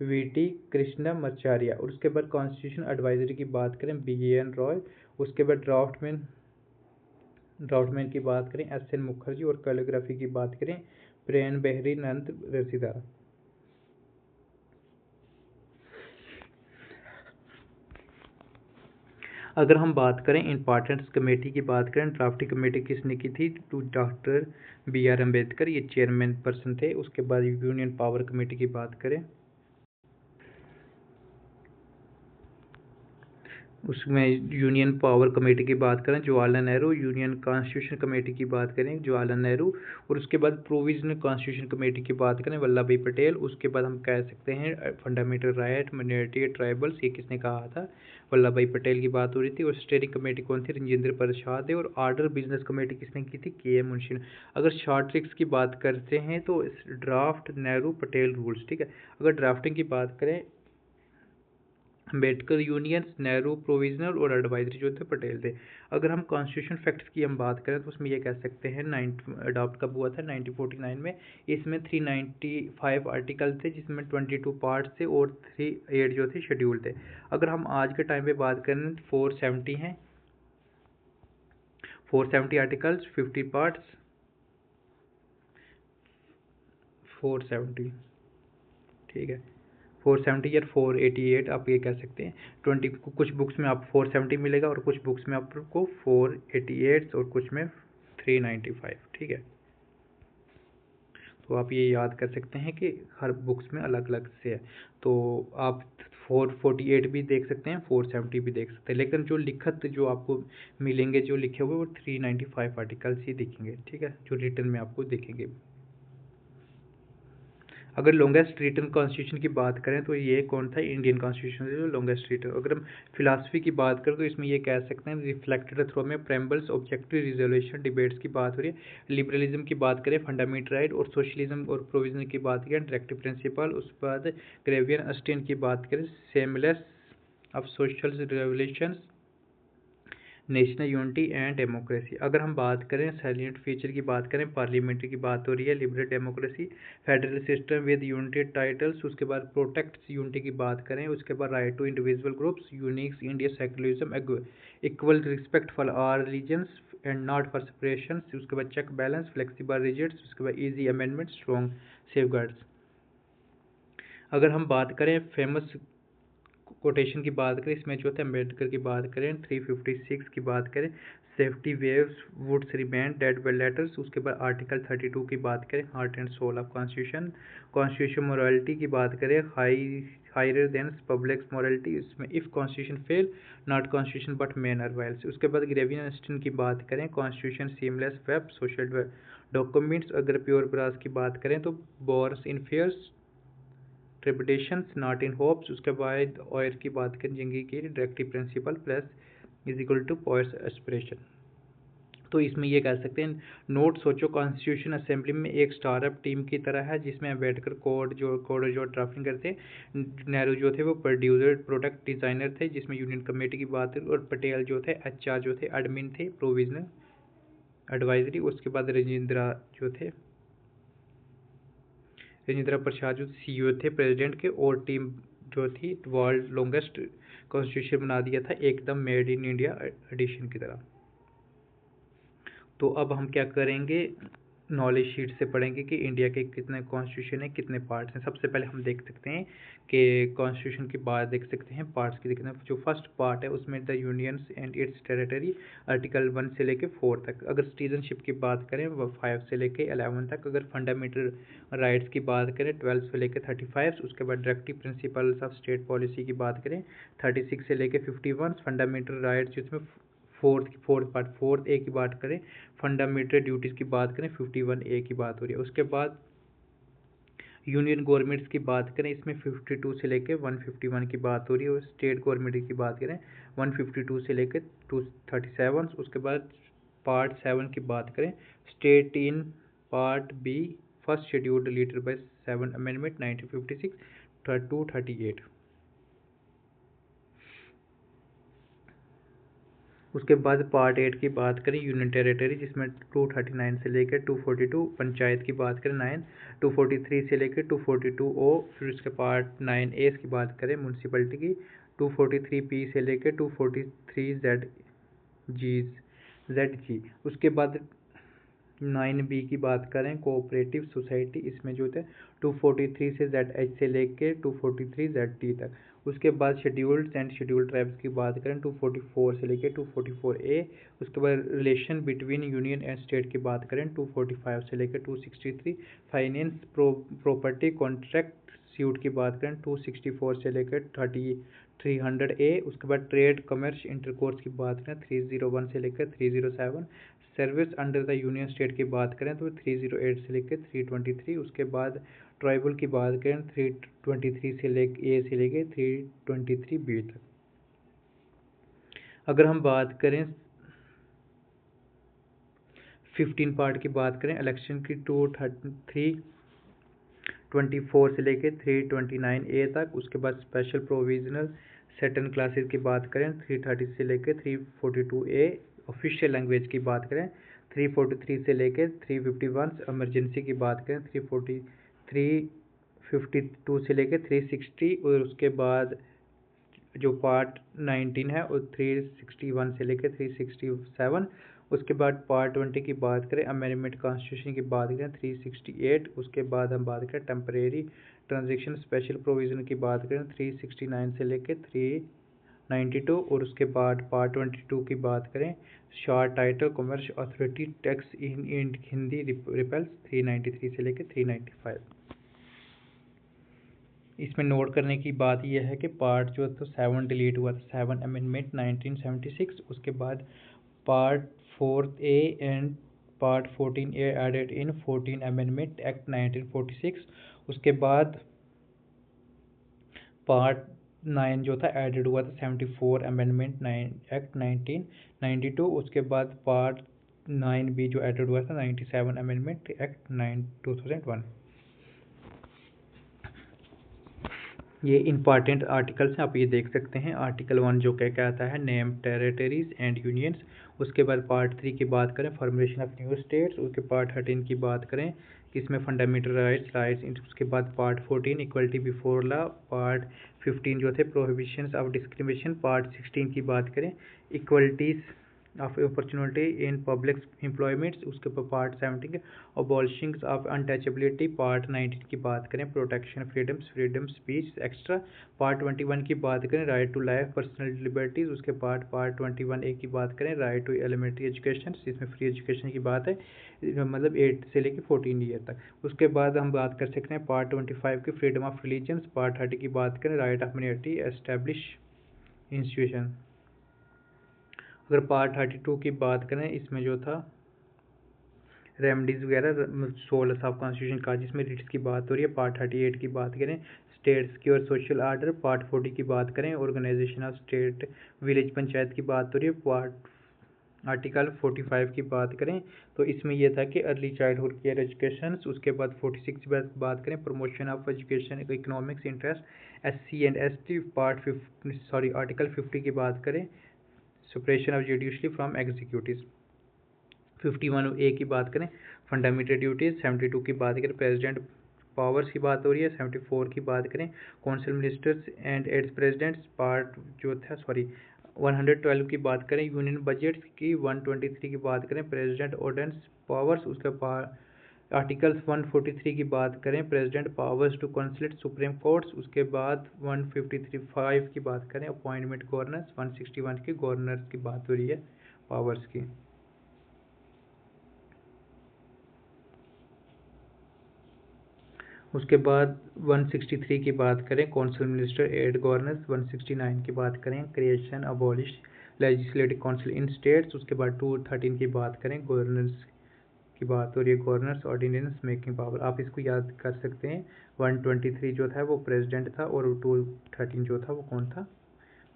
Speaker 1: वी.टी. कृष्णमाचार्य, और उसके बाद कॉन्स्टिट्यूशन एडवाइजरी की बात करें B.N. रॉय, उसके बाद ड्राफ्टमैन की बात करें S.N. मुखर्जी, और कैलीग्राफी की बात करें प्रेम बेहरी नंद रसीदा। अगर हम बात करें इंपॉर्टेंस कमेटी की बात करें, ड्राफ्टिंग कमेटी किसने की थी, तो डॉक्टर B.R. अम्बेडकर ये चेयरमैन पर्सन थे। उसके बाद यूनियन पावर कमेटी की बात करें उसमें यूनियन पावर कमेटी की बात करें Jawaharlal Nehru, union constitution committee की बात करें जवाहरलाल नेहरू, और उसके बाद प्रोविजनल कॉन्स्टिट्यूशन कमेटी की बात करें वल्लभ भाई पटेल। उसके बाद हम कह सकते हैं फंडामेंटल राइट माइनॉरिटी ट्राइबल्स, ये किसने कहा था, वल्लभ भाई पटेल की बात हो रही थी। और स्टेयरिंग कमेटी कौन थी, राजेंद्र प्रसाद है। और ऑर्डर बिजनेस कमेटी किसने की थी, K.M. मुंशी ने। अगर शॉर्ट ट्रिक्स की बात करते हैं तो ड्राफ्ट नेहरू पटेल रूल्स। ठीक है, अगर ड्राफ्टिंग की बात करें अम्बेडकर यूनियन, नेहरू प्रोविजनल, और एडवाइजरी जो थे पटेल थे। अगर हम कॉन्स्टिट्यूशन फैक्ट्स की हम बात करें तो उसमें ये कह सकते हैं अडॉप्ट कब हुआ था 1949 में। इसमें 395 आर्टिकल थे जिसमें 22 पार्ट्स थे, और 38 जो थे शेड्यूल थे। अगर हम आज के टाइम पे बात करें तो 470 हैं, 470 आर्टिकल्स, 50 पार्ट्स, 470। ठीक है, 470 या 488 आप ये कह सकते हैं। 20 कुछ बुक्स में आपको 470 मिलेगा, और कुछ बुक्स में आपको 488 और कुछ में 395। ठीक है, तो आप ये याद कर सकते हैं कि हर बुक्स में अलग अलग से है। तो आप 448 भी देख सकते हैं, 470 भी देख सकते हैं, लेकिन जो लिखत जो आपको मिलेंगे जो लिखे हुए वो 395 आर्टिकल्स ही दिखेंगे। ठीक है, जो रिटर्न में आपको दिखेंगे। अगर लॉन्गेस्ट रिटन कॉन्स्टिट्यूशन की बात करें तो ये कौन था, इंडियन कॉन्स्टिट्यूशन से जो लॉन्गेस्ट रिटन। अगर हम फिलासफी की बात करें तो इसमें ये कह सकते हैं रिफ्लेक्टेड थ्रू में प्रेम्बल्स, ऑब्जेक्टिव रिजोल्यूशन, डिबेट्स की बात हो रही है। लिबरलिज्म की बात करें, फंडामेंटल राइट, और सोशलिज्म और प्रोविजन की बात करें, डायरेक्टिव प्रिंसिपल। उसके बाद ग्रेवियन अस्टेन की बात करें, seamless of social revolutions, national unity and democracy. अगर हम बात करें सैलिएंट फीचर की बात करें, पार्लियामेंट्री की बात हो रही है, liberal democracy, federal system with united titles. उसके बाद प्रोटेक्ट्स यूनिटी की बात करें, उसके बाद right to individual groups, unix India, secularism, equal respect for all religions and not for separation. उसके बाद चेक बैलेंस, फ्लेक्सिबल रिजिट्स, उसके बाद ईजी अमेंडमेंट, स्ट्रॉन्ग सेफगार्ड्स। अगर हम बात करें फेमस कोटेशन की बात करें, इसमें जो थे अम्बेडकर की बात करें, 356 की बात करें, safety waves woods remain dead by letters. उसके बाद आर्टिकल 32 की बात करें, heart and soul of constitution. Constitution morality की बात करें, हायर देन पब्लिक मोरालिटी। इसमें if constitution fail not constitution but man are vile. उसके बाद ग्रेवियन अस्टेन की बात करें, constitution seamless web social documents. अगर प्योर ब्रास की बात करें तो bores in fairs tribulations not in hopes. उसके बाद ऑयर की बात करें, जिंगी की directive principle plus is equal two points aspiration. तो इसमें ये कह सकते हैं, नोट सोचो कॉन्स्टिट्यूशन असेंबली में एक स्टार्टअप टीम की तरह है, जिसमें अम्बेडकर कोड जो ड्राफ्टिंग करते, नेहरू जो थे वो प्रोड्यूसर प्रोडक्ट डिज़ाइनर थे, जिसमें यूनियन कमेटी की बात है, और पटेल जो थे HR जो थे एडमिन थे, प्रोविजनल एडवाइजरी। उसके बाद राजेंद्र प्रसाद जो CEO थे प्रेसिडेंट के, और टीम जो थी वर्ल्ड लॉन्गेस्ट कॉन्स्टिट्यूशन बना दिया था, एकदम मेड इन इंडिया एडिशन की तरह। तो अब हम क्या करेंगे, नॉलेज शीट से पढ़ेंगे कि इंडिया के कितने कॉन्स्टिट्यूशन है, कितने पार्ट्स हैं। सबसे पहले हम देख सकते हैं कि कॉन्स्टिट्यूशन की बात देख सकते हैं, पार्ट्स की देखते हैं। जो फर्स्ट पार्ट है उसमें the unions and it's territory, article 1 से लेके 4 तक। अगर सिटीजनशिप की बात करें वो 5 से लेके 11 तक। अगर फंडामेंटल राइट्स की बात करें 12 से लेके 35। उसके बाद directive principles of state policy की बात करें 36 से लेके 51। फंडामेंटल राइट्स जिसमें फोर्थ ए की बात करें, फंडामेंटल ड्यूटीज़ की बात करें 51A की बात हो रही है। उसके बाद यूनियन गवर्नमेंट्स की बात करें, इसमें 52 से लेके 151 की बात हो रही है। और स्टेट गवर्नमेंट की बात करें 152 से लेके 237। उसके बाद पार्ट 7 की बात करें, state in part B first schedule deleted by 7 amendment 1956 to 38। उसके बाद पार्ट 8 की बात करें, यूनियन टेरिटरी, जिसमें 239 से लेकर 242। पंचायत की बात करें 9, 243 से लेकर 242O। फिर उसके पार्ट 9A की बात करें म्यूनसिपलिटी की, 243P से लेकर 243ZG। उसके बाद 9B की बात करें कोऑपरेटिव सोसाइटी, इसमें जो थे 243 से ZH से लेके 243 ZT तक। उसके बाद शेड्यूल्ड एंड शेड्यूल्ड ट्राइब्स की बात करें 244 से लेके 244A। उसके बाद relation between union and state की बात करें 245 से लेकर 263। फाइनेंस प्रॉपर्टी कॉन्ट्रैक्ट सूट की बात करें 264 से लेकर 300A। उसके बाद ट्रेड कॉमर्स इंटरकोर्स की बात करें 301 से लेकर 307। Service under the union state की बात करें तो 308 से लेकर 323। उसके बाद ट्राइबल की बात करें 323 से लेकर A से लेकर 323B तक। अगर हम बात करें 15 पार्ट की बात करें, इलेक्शन की 324 से लेकर 329A तक। उसके बाद स्पेशल प्रोविजनल सर्टेन क्लासेस की बात करें 330 से लेकर 342A। ऑफिशियल लैंग्वेज की बात करें 343 से लेकर 351। इमरजेंसी की बात करें 352 से लेकर 360। और उसके बाद जो पार्ट 19 है वो 361 से लेकर 367। उसके बाद पार्ट 20 की बात करें, अमेंडमेंट कॉन्स्टिट्यूशन की बात करें 368। उसके बाद हम बात करें टेम्परेरी ट्रांजिशन स्पेशल प्रोविजन की बात करें 369 से लेकर 392। और उसके बाद पार्ट 22 की बात करें, short title commerce authority tax in Hindi repels 393 से लेकर 395। इसमें नोट करने की बात यह है कि पार्ट जो तो 7 डिलीट हुआ था, 7 अमेंडमेंट 1976। उसके बाद part 4A and part 14A added in 14 amendment act 1946। उसके बाद पार्ट 9 जो था एडेड हुआ था 74 अमेंडमेंट 9 एक्ट 1992। उसके बाद पार्ट 9B जो एडेड हुआ था 97 अमेंडमेंट एक्ट 2001। ये इंपॉर्टेंट आर्टिकल्स हैं, आप ये देख सकते हैं। आर्टिकल 1 जो क्या कहता है, नेम टेरिटरीज एंड यूनियंस। उसके बाद पार्ट 3 की बात करें, फॉर्मेशन ऑफ न्यू स्टेट्स। उसके पार्ट 13 की बात करें कि इसमें फंडामेंटल राइट्स। उसके बाद part 14 equality before law. Part 15 जो थे प्रोहिबिशंस ऑफ डिस्क्रिमिनेशन। पार्ट 16 की बात करें equalities of opportunity in public employments. उसके ऊपर part 17 abolishing of untouchability. Part 19 की बात करें protection freedom speech extra. Part 21 की बात करें right to life personal liberties. उसके बाद पार्ट 21A की बात करें राइट टू एलिमेंट्री एजुकेशन, इसमें फ्री एजुकेशन की बात है, मतलब 8 से लेकर 14 ईयर तक। उसके बाद हम बात कर सकते हैं पार्ट 25 की फ्रीडम ऑफ रिलीजन्स। पार्ट 30 की बात करें right of minority establish institution. अगर पार्ट 32 की बात करें, इसमें जो था रेमडीज वगैरह 16 ऑफ कॉन्स्टिट्यूशन का, जिसमें रिट्स की बात हो रही है। पार्ट 38 की बात करें स्टेट्स की और सोशल आर्डर। पार्ट 40 की बात करें organisation of state village panchayat की बात हो रही है। पार्ट आर्टिकल 45 की बात करें तो इसमें यह था कि अर्ली चाइल्डहुड केयर एजुकेशन। उसके बाद 46 की बात करें promotion of education economics interest SC and ST। Article 50 की बात करें separation of judiciary from executive. 51A की बात करें फंडामेंटल ड्यूटीज। 72 की बात करें प्रेसिडेंट पावर्स की बात हो रही है। 74 की बात करें council ministers and aids presidents. Part जो था 112 की बात करें यूनियन बजट की। 123 की बात करें प्रेसिडेंट ऑर्डिनेंस पावर्स। उसके बाद आर्टिकल 143 की बात करें president powers to consult supreme courts. उसके बाद 153 की बात करें अपॉइंटमेंट गवर्नर्स। 161 की गवर्नर्स की बात हो रही है पावर्स की। उसके बाद 163 की बात करें काउंसिल मिनिस्टर एड गवर्नर्स। 169 की बात करें क्रिएशन अबॉलिश लेजिस्लेटिव काउंसिल इन स्टेट्स। उसके बाद 213 की बात करें गवर्नर्स की बात हो रही है, गवर्नर्स ऑर्डिनेंस मेकिंग पावर। आप इसको याद कर सकते हैं। 123 जो था वो प्रेसिडेंट था और 213 जो था वो कौन था,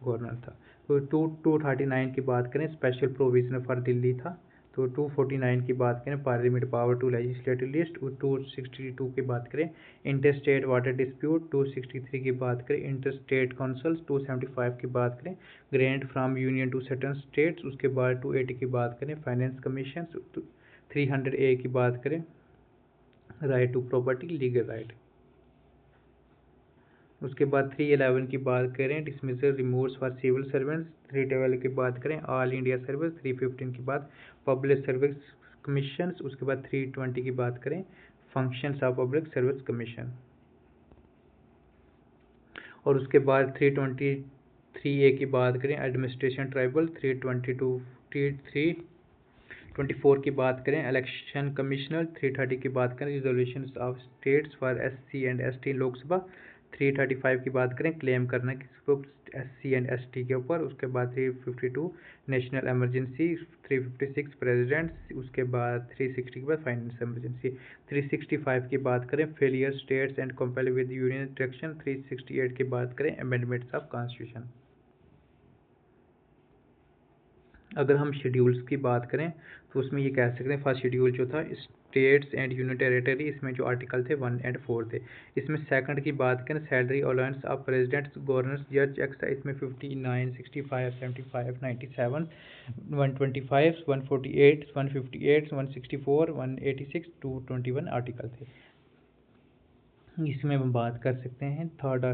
Speaker 1: गवर्नर था। तो 239 की बात करें स्पेशल प्रोविजन फॉर दिल्ली था। तो 249 की बात करें parliament power to legislative list. 262 की बात करें इंटर स्टेट वाटर डिस्प्यूट। 263 की बात करें इंटर स्टेट काउंसिल्स। 275 की बात करें grant from union to certain states. उसके बाद 280 की बात करें फाइनेंस कमीशन। 300A की बात करें right to property legal right. उसके बाद 311 की बात करें dismissal removes for civil servants. 312 की बात करें ऑल इंडिया सर्विस। 315 की बात पब्लिक सर्विस कमीशन। उसके बाद 320 की बात करें functions of public service commission. और उसके बाद 323A की बात करें एडमिनिस्ट्रेशन ट्राइबल। 324 की बात करें इलेक्शन कमिश्नर। 330 की बात करें resolution of states for SC and ST Lok Sabha. 335 की बात करें क्लेम करना किसको SC एंड ST के ऊपर। उसके बाद 352 नेशनल इमरजेंसी। 356 प्रेसिडेंट्स। उसके बाद 360 के बाद फाइनेंस इमरजेंसी। 365 की बात करें failure states and compel with union direction. 368 की बात करें अमेंडमेंट्स ऑफ कॉन्स्टिट्यूशन। अगर हम शेड्यूल्स की बात करें तो उसमें ये कह सकते हैं फर्स्ट शेड्यूल जो था स्टेट्स एंड यूनियन टेरिटरी, इसमें जो आर्टिकल थे 1 और 4 थे। इसमें सेकंड की बात करें salary allowance of presidents governors जज एक्स्ट्रा, इसमें 59 65 75 97 125 148 158 164 186 221 आर्टिकल थे। इसमें हम बात कर सकते हैं थर्ड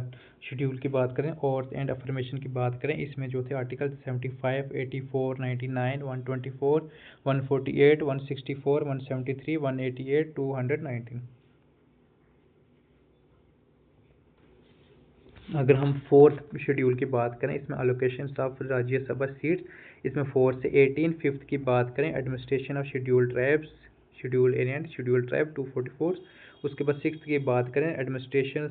Speaker 1: शेड्यूल की बात करें और एंड अफर्मेशन की बात करें, इसमें जो थे आर्टिकल 75 84 99 124 148 164 173 188 219। अगर हम फोर्थ शेड्यूल की बात करें, इसमें अलोकेशन ऑफ राज्यसभा सीट्स, इसमें 4 से 18। फिफ्थ की बात करें administration of schedule tribes schedule area schedule tribe 244। उसके बाद सिक्स की बात करें administration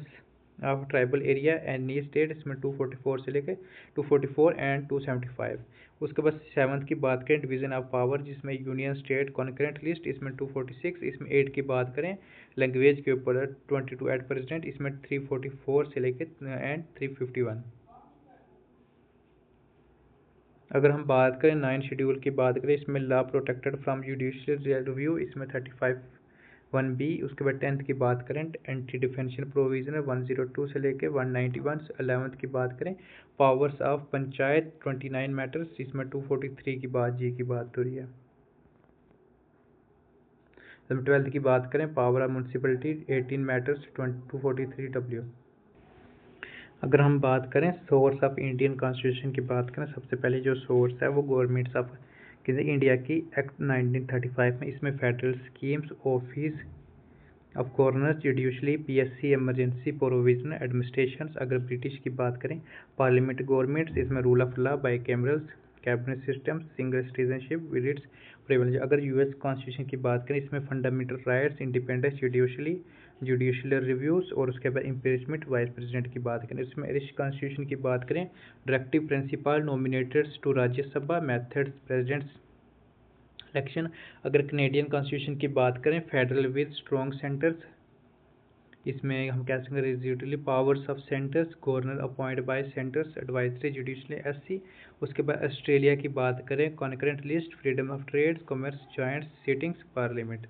Speaker 1: of tribal area any state, इसमें 244 से लेके 244 एंड 275। उसके बाद 7th की बात करें डिवीजन ऑफ पावर, जिसमें यूनियन स्टेट कॉन्करेंट लिस्ट, इसमें 246। इसमें 8 की बात करें लैंग्वेज के ऊपर 22 एट प्रेसिडेंट, इसमें 344 से लेके एंड 351। अगर हम बात करें 9 शेड्यूल की बात करें, इसमें law protected from judicial review, इसमें 35(1)(b)। उसके बाद 10th की बात करें एंटी डिफेंशन प्रोविजन 102 से लेके 191। 11th की बात करें पावर्स ऑफ पंचायत 29 मैटर्स, इसमें 243 की बात जी की बात हो रही है। 12th की बात करें power of municipality 18 matters 243 W। अगर हम बात करें सोर्स ऑफ इंडियन कॉन्स्टिट्यूशन की बात करें, सबसे पहले जो सोर्स है वो गवर्नमेंट्स ऑफ इंडिया की एक्ट 1935 में, इसमें federal schemes, office of governor, judiciary, PSC, emergency provision administration. अगर ब्रिटिश की बात करें पार्लियामेंट गवर्नमेंट्स, इसमें rule of law, bicamerals, cabinet system, single citizenship with its privilege. अगर यूएस कॉन्स्टिट्यूशन की बात करें, इसमें fundamental rights, independence, judicial reviews और उसके बाद इम्पीचमेंट वाइस प्रेसिडेंट की बात करें। इसमें आयरिश कॉन्स्टिट्यूशन की बात करें directive principle nominated to Rajya Sabha, methods presidents election. अगर कनेडियन कॉन्स्टिट्यूशन की बात करें फेडरल विद स्ट्रॉन्ग सेंटर्स, इसमें हम कह सकते हैं residuary powers of centres, governor appoint by centres, advisory judiciary SC. उसके बाद ऑस्ट्रेलिया की बात करें concurrent list, freedom of trade, commerce, joint sittings, parliament.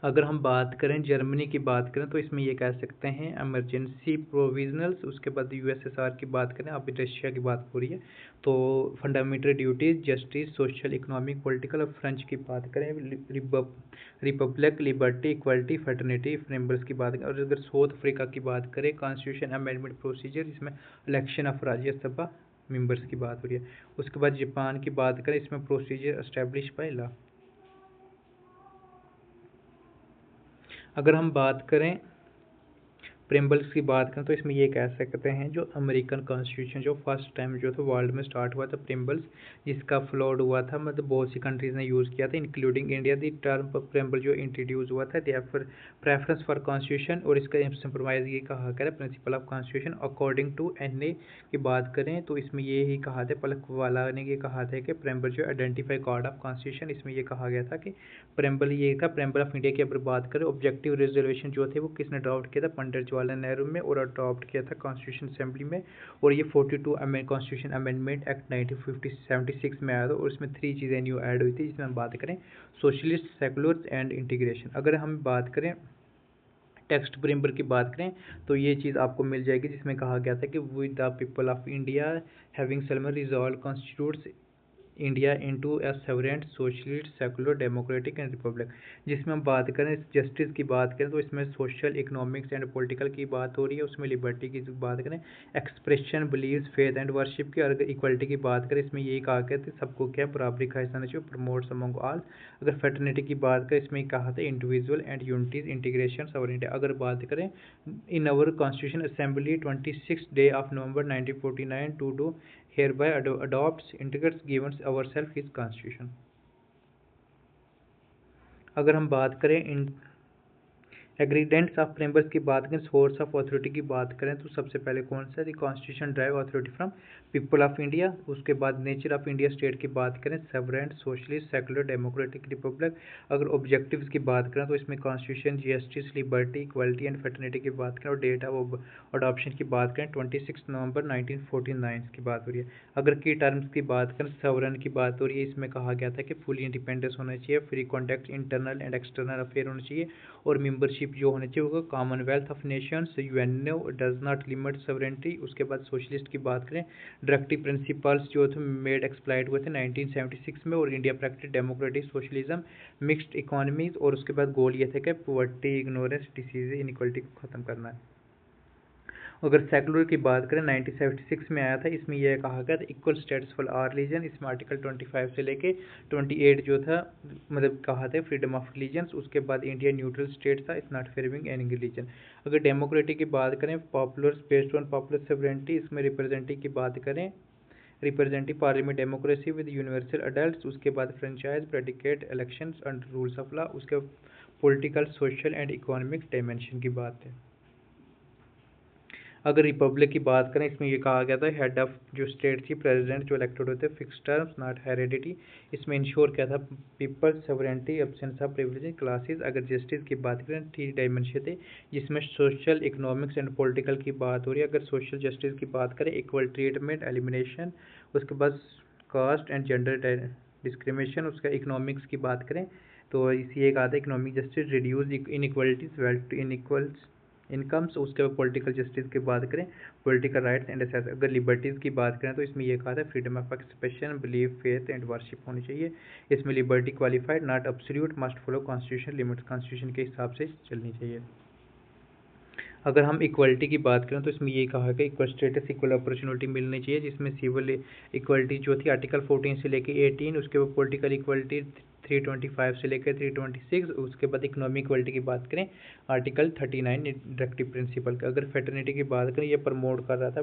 Speaker 1: अगर हम बात करें जर्मनी की बात करें तो इसमें ये कह सकते हैं इमरजेंसी प्रोविजनल्स। उसके बाद यूएसएसआर की बात करें, अभी रशिया की बात हो रही है तो fundamental duties, justice, social, economic, political. और फ्रेंच की बात करें Republic, liberty, equality, fraternity members की बात करें। और अगर साउथ अफ्रीका की बात करें कॉन्स्टिट्यूशन अमेंडमेंट प्रोसीजर, इसमें इलेक्शन ऑफ राज्यसभा मेंबर्स की बात हो रही है। उसके बाद जापान की बात करें, इसमें प्रोसीजर एस्टेब्लिश बाय लॉ। अगर हम बात करें प्रेम्बल्स की बात करें तो इसमें ये कह सकते हैं जो अमेरिकन कॉन्स्टिट्यूशन जो फर्स्ट टाइम जो था वर्ल्ड में स्टार्ट हुआ था प्रेम्बल्स, जिसका फ्लॉड हुआ था, मतलब बहुत सी कंट्रीज ने यूज़ किया था including India. The term preamble जो इंट्रोड्यूस हुआ था देयर प्रेफरेंस फॉर कॉन्स्टिट्यूशन, और इसका सिंपलवाइज ये कहा गया principle of constitution according to an की बात करें तो इसमें ये ही कहा था, पलकवाला ने ये कहा था कि प्रेम्बल जो आइडेंटिफाई कार्ड ऑफ कॉन्स्टिट्यूशन, इसमें ये कहा गया था कि प्रेम्बल ये था। प्रेम्बल ऑफ इंडिया की अगर बात करें ऑब्जेक्टिव रिजर्वेशन जो थे वो किसने ड्राफ्ट किया था, पंडित जवाहरलाल नेहरू में, और अडॉप्ट किया था कॉन्स्टिट्यूशन असेंबली में। और ये 42 कॉन्स्टिट्यूशन अमेंडमेंट एक्ट 1976 में आया था, और इसमें 3 चीज़ें न्यू ऐड हुई थी, जिसमें हम बात करें सोशलिस्ट, सेकुलर एंड इंटीग्रेशन। अगर हम बात करें टेक्स्ट प्रेम्बल की बात करें तो ये चीज़ आपको मिल जाएगी, जिसमें कहा गया था कि with the people of India having Solomon resolve constitutes India into A sovereign socialist secular democratic and Republic. जिसमें हम बात करें जस्टिस की बात करें तो इसमें सोशल, इकोनॉमिक्स एंड पॉलिटिकल की बात हो रही है। उसमें लिबर्टी की बात करें expression, beliefs, faith and worship की। और अगर इक्वलिटी की बात करें इसमें यही कहा गया था सबको क्या बराबरी का हिस्सा चाहिए, प्रमोट्स अमंग ऑल। अगर फैटर्निटी की बात करें इसमें कहा था individual and unities, integration, sovereignty. अगर बात करें in our constitution assembly 26 day of November 1949 to do hereby adopts, integrates, gives ourselves his constitution। अगर हम बात करें एग्रीडेंट्स ऑफ प्रेम्बल्स की बात करें, सोर्स ऑफ अथॉरिटी की बात करें तो सबसे पहले कौन सा है, constitution drive authority from people of India. उसके बाद नेचर ऑफ इंडिया स्टेट की बात करें sovereign, socialist, secular, democratic, Republic. अगर ऑब्जेक्टिव्स की बात करें तो इसमें constitution, justice, liberty, equality and fraternity की बात करें। और डेट ऑफ अडॉप्शन की बात करें 26 नवंबर 1949 की बात हो रही है। अगर की टर्म्स की बात करें सॉवरेन की बात हो रही है, इसमें कहा गया था कि फुली इंडिपेंडेंस होना चाहिए, free contact internal and external affair होना चाहिए, और मेंबरशिप जो होने चाहिए होगा Commonwealth of Nations, UNO does not limit sovereignty. उसके बाद सोशलिस्ट की बात करें डायरेक्टिव प्रिंसिपल्स जो थे मेड एक्सप्लाइट हुए थे 1976 में, और India practice democratic socialism, mixed economies. और उसके बाद गोल ये थे कि पॉवर्टी, इग्नोरेंस, डिसीज, इनइक्वालिटी को खत्म करना है। अगर सेकुलर की बात करें 1976 में आया था, इसमें यह कहा गया था equal status for our religion. इसमें आर्टिकल 25 से लेके 28 जो था मतलब कहा था फ्रीडम ऑफ रिलीजन्स। उसके बाद इंडिया न्यूट्रल स्टेट था, it's not favouring any religion. अगर डेमोक्रेटिक की बात करें popular based on popular sovereignty, इसमें रिप्रेजेंटेटिव की बात करें representative parliament democracy with universal adult. उसके बाद franchise, predicate, elections under rules of law. उसके political, social and economic dimension की बात है। अगर रिपब्लिक की बात करें, इसमें ये कहा गया था हेड ऑफ जो स्टेट थी, प्रेसिडेंट जो इलेक्टेड होते फिक्स टर्म्स नॉट हेरेडिटी। इसमें इंश्योर क्या था, people sovereignty, absence of privilege classes. अगर जस्टिस की बात करें, 3 डायमेंशन थे जिसमें सोशल, इकोनॉमिक्स एंड पॉलिटिकल की बात हो रही है। अगर सोशल जस्टिस की बात करें, इक्वल ट्रीटमेंट, एलिमिनेशन, उसके बाद कास्ट एंड जेंडर डिस्क्रिमिनेशन। उसका इकोनॉमिक्स की बात करें तो इसी एक आता है economic justice, reduce inequalities, wealth inequals incomes. उसके बाद पॉलिटिकल जस्टिस की बात करें, पॉलिटिकल राइट्स एंड एसेस। अगर लिबर्टीज़ की बात करें तो इसमें यह कहा था freedom of expression, belief, faith and worship होनी चाहिए। इसमें liberty qualified not absolute, must follow constitution limits, constitution के हिसाब से चलनी चाहिए। अगर हम इक्वलिटी की बात करें तो इसमें ये कहा कि इक्वल स्टेटस, इक्वल अपॉर्चुनिटी मिलनी चाहिए, जिसमें सिविल इक्वलिटी जो थी आर्टिकल 14 से लेकर 18, उसके बाद पॉलिटिकल इक्वलिटी 325 से लेकर 326, उसके बाद इकोनॉमिक इक्वलिटी की बात करें आर्टिकल 39 डायरेक्टिव प्रिंसिपल का। अगर फेटर्निटी की बात करें, ये प्रमोट कर रहा था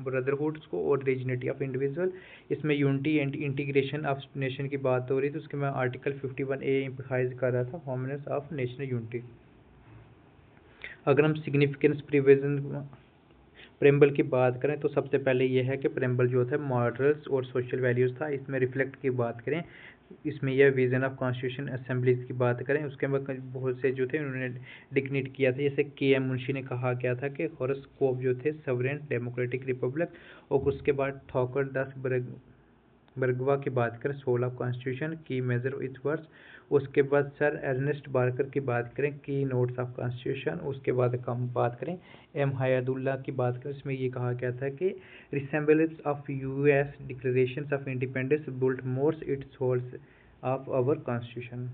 Speaker 1: ब्रदरहुड्स को और रीजनिटी ऑफ इंडिविजुअल। इसमें unity and integration of nation की बात हो रही थी, उसके में आर्टिकल 51A एम्फसाइज कर रहा था होमनेस ऑफ नेशनल यूनिटी। अगर हम सिग्निफिकेंस प्रिविजन प्रेम्बल की बात करें तो सबसे पहले यह है कि प्रेम्बल जो था मॉरल्स और सोशल वैल्यूज़ था। इसमें रिफ्लेक्ट की बात करें, इसमें यह विजन ऑफ कॉन्स्टिट्यूशन असेंबलीज की बात करें, उसके बाद बहुत से जो थे उन्होंने डिग्नेट किया था, जैसे KM मुंशी ने कहा गया था कि हॉरोस्कोप जो थे सवरेन डेमोक्रेटिक रिपब्लिक। और उसके बाद थॉकर दास बर्गवा की बात करें सोल ऑफ कॉन्स्टिट्यूशन की मेजर विथ वर्ड्स। उसके बाद सर अर्नेस्ट बार्कर की बात करें की नोट्स ऑफ कॉन्स्टिट्यूशन। उसके बाद हम बात करें M हयातुल्लाह की बात करें, इसमें ये कहा गया था कि resemblance of US declaration of independence built mores its holes of our constitution.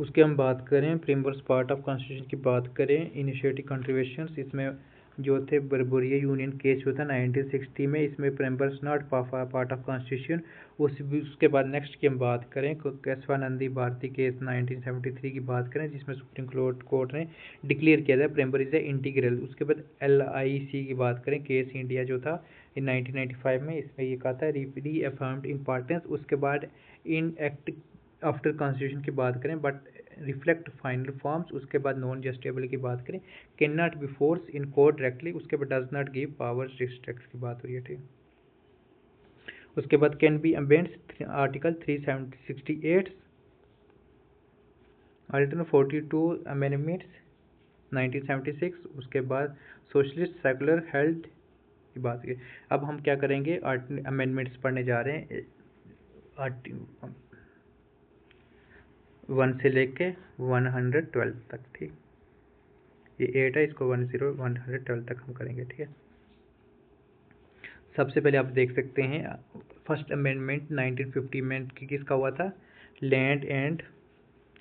Speaker 1: उसके हम बात करें प्रीम्बर्स पार्ट ऑफ कॉन्स्टिट्यूशन की बात करें, इनिशिएटिव कंट्रीब्यूशंस, इसमें जो थे बर्बरिया यूनियन केस जो था 1960 में, इसमें प्रेम्बर्स नॉट पार्ट ऑफ कॉन्स्टिट्यूशन। उसके बाद नेक्स्ट की हम बात करें केशवानंदी भारती केस 1973 की बात करें, जिसमें सुप्रीम कोर्ट ने डिक्लेयर किया था प्रेम्बर इज ए इंटीग्रल। उसके बाद LIC की बात करें केस इंडिया जो था इन 1995 में, इसमें ये कहा था रीअफर्म्ड इम्पॉर्टेंस। उसके बाद इन एक्ट आफ्टर कॉन्स्टिट्यूशन की बात करें बट रिफ्लेक्ट फाइनल फॉर्म्स। उसके बाद नॉन जस्टिबल की बात करें, can not be force in court directly. उसके बाद does not give powers restricts की बात हो रही है, ठीक। उसके बाद can be amends article 368, article 42 amendments 1976। उसके बाद सोशलिस्ट सेकुलर हेल्थ की बात की। अब हम क्या करेंगे, अमेंडमेंट्स पढ़ने जा रहे हैं 1 से लेके 112 तक, ठीक। ये 8 है, इसको 112 तक हम करेंगे, ठीक है। सबसे पहले आप देख सकते हैं फर्स्ट अमेंडमेंट 1950 में किसका हुआ था,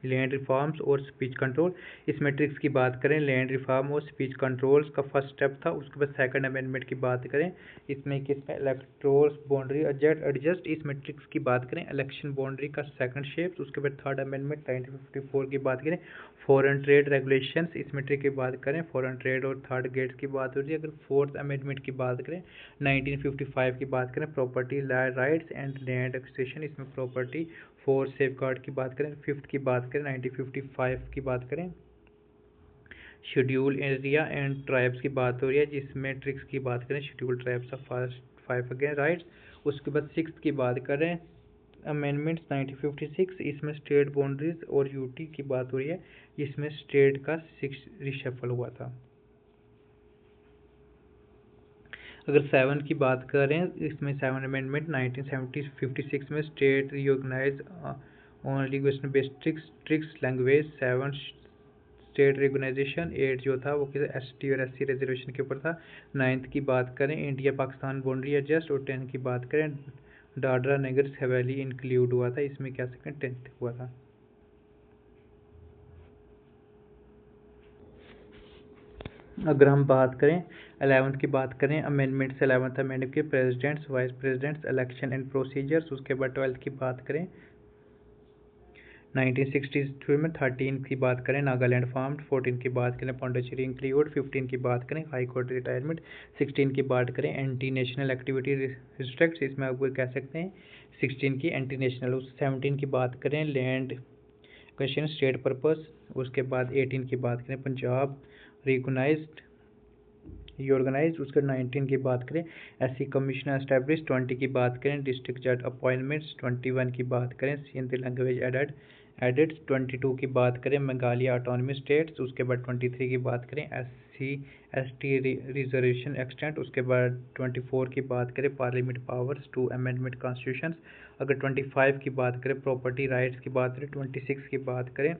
Speaker 1: लैंड रिफॉर्म्स और स्पीच कंट्रोल। इसमें ट्रिक्स की बात करें, लैंड रिफॉर्म और स्पीच कंट्रोल्स का फर्स्ट स्टेप था। उसके बाद सेकंड अमेंडमेंट की बात करें, इसमें किसमें इलेक्टोरल बाउंड्री एडजस्ट। इसमें ट्रिक्स की बात करें, इलेक्शन बाउंड्री का सेकंड शेप। उसके बाद थर्ड अमेंडमेंट 1954 की बात करें, फॉरेन ट्रेड रेगुलेशंस। इसमें ट्रिक की बात करें, फॉरेन ट्रेड और थर्ड गेट्स की बात हो रही है। अगर फोर्थ अमेंडमेंट की बात करें 1955 की बात करें, property rights and land acquisition. इसमें प्रॉपर्टी फोर सेफ गार्ड की बात करें। फिफ्थ की बात करें 1955 की बात करें, शेड्यूल एरिया एंड ट्राइब्स की बात हो रही है, जिसमें ट्रिक्स की बात करें schedule tribes of first 5 again rights. उसके बाद सिक्स की बात करें अमेंडमेंट्स 1956, इसमें स्टेट बाउंड्रीज और यूटी की बात हो रही है, जिसमें स्टेट का 6 रिशफल हुआ था। अगर 7 की बात करें, इसमें 7 अमेंडमेंट 1956 में state recognise only question based tricks language. 7 state recognition. 8 जो था वो किसी ST और SC रिजर्वेशन के ऊपर था। 9th की बात करें इंडिया पाकिस्तान बाउंड्री एडजस्ट। और 10th की बात करें दादरा नगर हवेली इंक्लूड हुआ था, इसमें क्या सेकंड 10th हुआ था। अगर हम बात करें 11th की बात करें अमेंडमेंट्स, 11th अमेंडमेंट के presidents vice presidents election and procedures. उसके बाद 12th की बात करें 1963 में। 13 की बात करें नागालैंड फॉर्म्ड। 14 की बात करें पौंडीचेरी इंक्लूड। 15 की बात करें हाई कोर्ट रिटायरमेंट। 16 की बात करें एंटी नेशनल एक्टिविटी रिस्ट्रिक्ट्स, इसमें आप कह सकते हैं 16 की एंटी नेशनल। 17 की बात करें लैंड क्वेश्चन स्टेट पर्पस। उसके बाद 18 की बात करें पंजाब रिकॉग्नाइज्ड रीऑर्गेनाइज। उसके 19 की बात करें एससी कमीशन एस्टेब्लिश। 20 की बात करें डिस्ट्रिक्ट जज अपॉइंटमेंट्स। 21 की बात करें सिंध लैंग्वेज एडेड। 22 की बात करें मेघालय ऑटोनॉमस स्टेट्स। उसके बाद 23 की बात करें SC ST रिजर्वेशन एक्सटेंट। उसके बाद 24 की बात करें parliament powers to amendment constitution. अगर 25 की बात करें प्रॉपर्टी राइट्स की बात करें। 26 की बात करें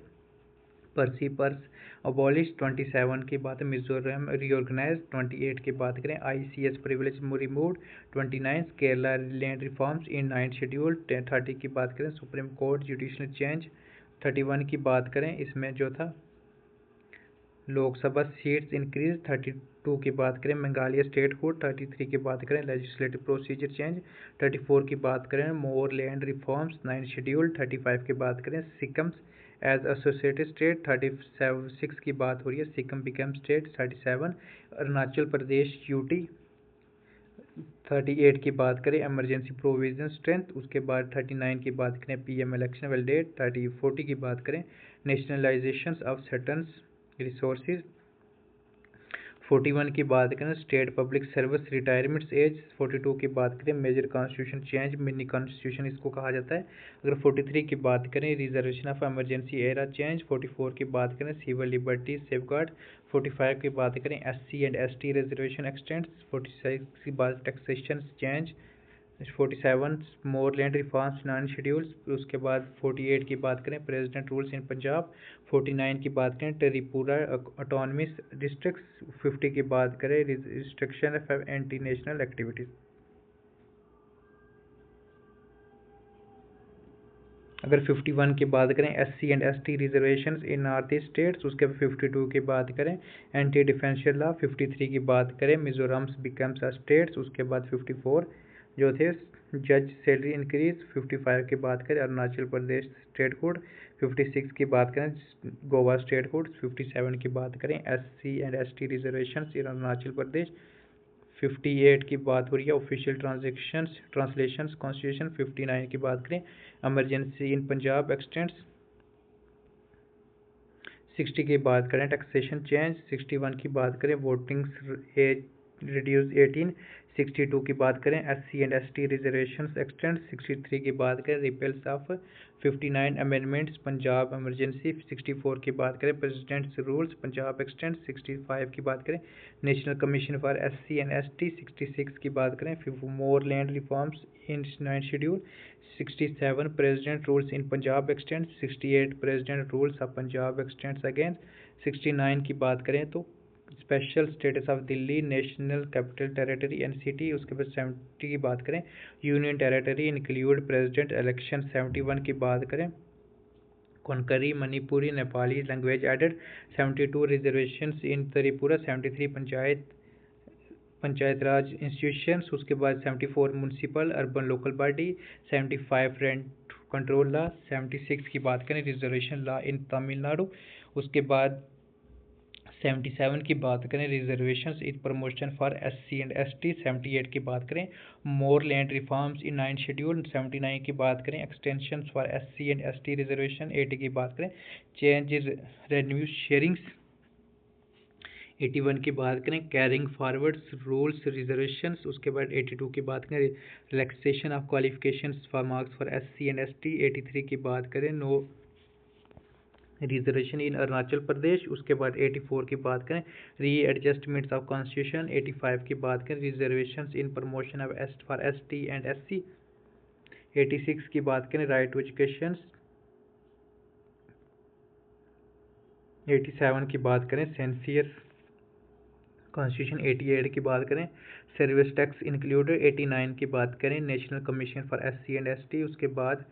Speaker 1: पर्सी पर्स अबॉलिश। 27 की बात है मिजोरम रीऑर्गेनाइज। 28 की बात करें ICS privilege removed. 29 Kerala land reforms in 9th schedule. 30 की बात करें सुप्रीम कोर्ट जुडिशल चेंज। 31 की बात करें इसमें जो था लोकसभा सीट्स इंक्रीज। 32 की बात करें मेघालय स्टेटहुड। 33 की बात करें लेजिस्लेटिव प्रोसीजर चेंज। 34 की बात करें more land reforms 9th schedule. 35 की बात करें सिक्किम्स एज एसोसिएटेड स्टेट। 36 की बात हो रही है Sikkim become state. 37 Arunachal Pradesh UT। 38 की बात करें इमरजेंसी प्रोविजन स्ट्रेंथ। उसके बाद 39 की बात करें PM इलेक्शन वैलिडेट। 40 की बात करें नेशनलाइजेशन ऑफ सर्टन रिसोर्सेज। 41 की बात करें state public service retirement age. 42 की बात करें major constitution change mini constitution इसको कहा जाता है। अगर 43 की बात करें reservation of emergency era change. 44 की बात करें सिविल लिबर्टी सेफगार्ड। 45 की बात करें SC and ST reservation extend. 46 की बात टैक्सेशन चेंज। 47 मोर लैंड रिफॉर्म्स 9 शेड्यूल्स। उसके बाद 48 की बात करें प्रेसिडेंट रूल्स इन पंजाब। 49 की बात करें त्रिपुरा ऑटोनॉमस डिस्ट्रिक्ट्स। 50 की बात करें restriction of anti national activities. अगर 51 की बात करें SC and ST reservation in north east states. उसके बाद 52 की बात करें एंटी डिफेंशियल लॉ। 53 की बात करें मिजोरम्स बिकम्स स्टेट्स। उसके बाद 54 जो थे जज सैलरी इंक्रीज। 55 की बात करें अरुणाचल प्रदेश स्टेटहुड। 56 की बात करें गोवा स्टेटहुड। 57 की बात करें SC and ST reservation in Arunachal Pradesh. 58 की बात हो रही है ऑफिशियल ट्रांसलेशंस कॉन्स्टिट्यूशन। 59 की बात करें इमरजेंसी इन पंजाब एक्सटेंड्स। 60 की बात करें टैक्सेशन चेंज। 61 की बात करें वोटिंग एज रिड्यूस 18। 62 की बात करें SC and ST reservation extend. 63 की बात करें repels of 59 amendments Punjab emergency. 64 की बात करें प्रेसिडेंट्स रूल्स पंजाब एक्सटेंड। 65 की बात करें national commission for SC and ST। 66 की बात करें more land reforms in 9th schedule. 67 president rules in Punjab extend. 68 president rules of Punjab extends again. 69 की बात करें तो special status of Delhi national capital territory NCT। उसके बाद 70 की बात करें union territory include president election. 71 की बात करें Konkani Manipuri Nepali language added. 72 reservation in Tripura. 73 panchayat Raj institutions. उसके बाद 74 municipal urban local body. 75 rent control law. 76 की बात करें रिजर्वेशन लॉ इन तमिलनाडु। उसके बाद 77 की बात करें reservation in promotion for SC and ST। 78 की बात करें more land reforms in 9th schedule. 79 की बात करें extension for SC and ST reservation. 80 की बात करें चेंज रेवेन्यू शेयरिंग्स। 81 की बात करें कैरिंग फॉरवर्ड्स रूल्स रिजर्वेशंस। उसके बाद 82 की बात करें relaxation of qualifications for marks for SC and ST। 83 की बात करें नो रिजर्वेशन इन अरुणाचल प्रदेश। उसके बाद 84 की बात करें री एडजस्टमेंट्स ऑफ कॉन्स्टिट्यूशन। 85 की बात करें reservation in promotion of for ST and SC। 86 की बात करें राइट टू एजुकेशन। 87 की बात करें सेंसियर कॉन्स्टिट्यूशन। 88 की बात करें सर्विस टैक्स इंक्लूडेड। 89 की बात करें national commission for SC and ST। उसके बाद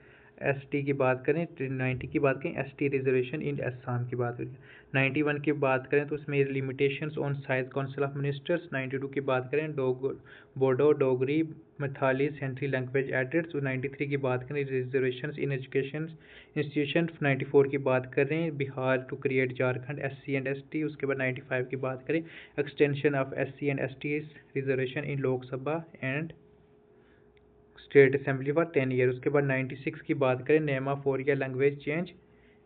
Speaker 1: ST की बात करें 90 की बात करें ST रिजर्वेशन इन असम की बात करें। 91 की बात करें तो उसमें limitations on size council of ministers. 92 की बात करें बोडो डोगरी मैथाली सेंट्रल लैंग्वेज एडेड। 93 की बात करें रिजर्वेशन इन एजुकेशन इंस्टीट्यूशन। 94 की बात करें Bihar to create Jharkhand SC and ST। उसके बाद 95 की बात करें extension of SC and ST reservation in Lok Sabha and state assembly for 10 year. उसके बाद 96 की बात करें नेमा फोरिया लैंग्वेज चेंज।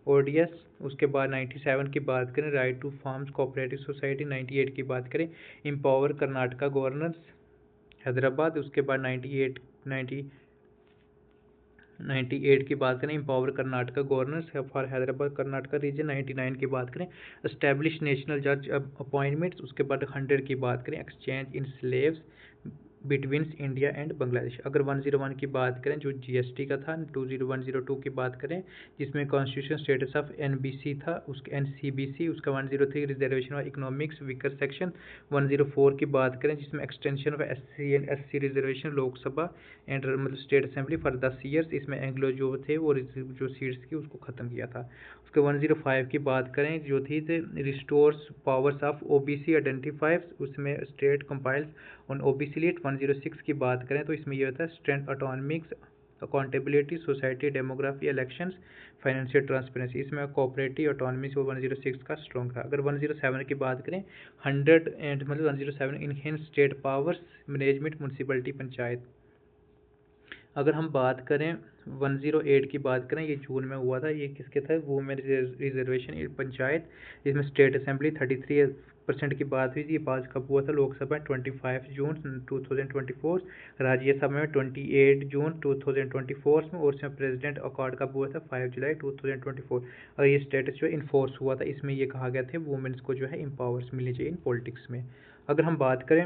Speaker 1: ODS। उसके बाद 97 की बात करें right to farms cooperative society. 98 की बात करें एम्पावर कर्नाटका गवर्नर्स हैदराबाद। उसके बाद 98 की बात करें empower Karnataka governors for Hyderabad Karnataka region. 99 की बात करें एस्टेब्लिश नेशनल जज अपॉइंटमेंट्स। उसके बाद 100 की बात करें exchange in slaves between India and Bangladesh. अगर 101 की बात करें जो GST का था। 20102 की बात करें जिसमें कॉन्स्टिट्यूशन स्टेटस ऑफ NBC था, उसके NCBC। उसका 103 reservation of economics weaker section. 104 की बात करें जिसमें extension of SC and SC reservation Lok Sabha and मतलब स्टेट असेंबली फॉर 10 ईयर्स। इसमें एंग्लो जो थे वो जो सीट्स की उसको ख़त्म किया था। उसके 105 की बात करें जो थी restores powers of OBC identifies, उसमें state compiles on OBC list. 106 की बात करें तो इसमें ये होता है strength autonomics accountability society demography elections financial transparency. इसमें कोऑपरेटिव ऑटोनॉमी वो 106 का स्ट्रॉन्ग था। अगर 107 की बात करें 100 एंड मतलब 107 enhance state powers management municipality panchayat. अगर हम बात करें 108 की बात करें ये जून में हुआ था, ये किसके था वुमेन रिजर्वेशन पंचायत। इसमें स्टेट असेंबली 33% की बात हुई थी। ये पास कब हुआ था लोकसभा 25 जून 2024, राज्यसभा में 28 जून 2024 में, और इसमें प्रेसिडेंट अकॉर्ड कब हुआ था 5 जुलाई 2024। और ये स्टेटस जो है इन्फोर्स हुआ था। इसमें ये कहा गया था वुमेन्स को जो है एम्पावर्स मिलनी चाहिए इन पॉलिटिक्स में। अगर हम बात करें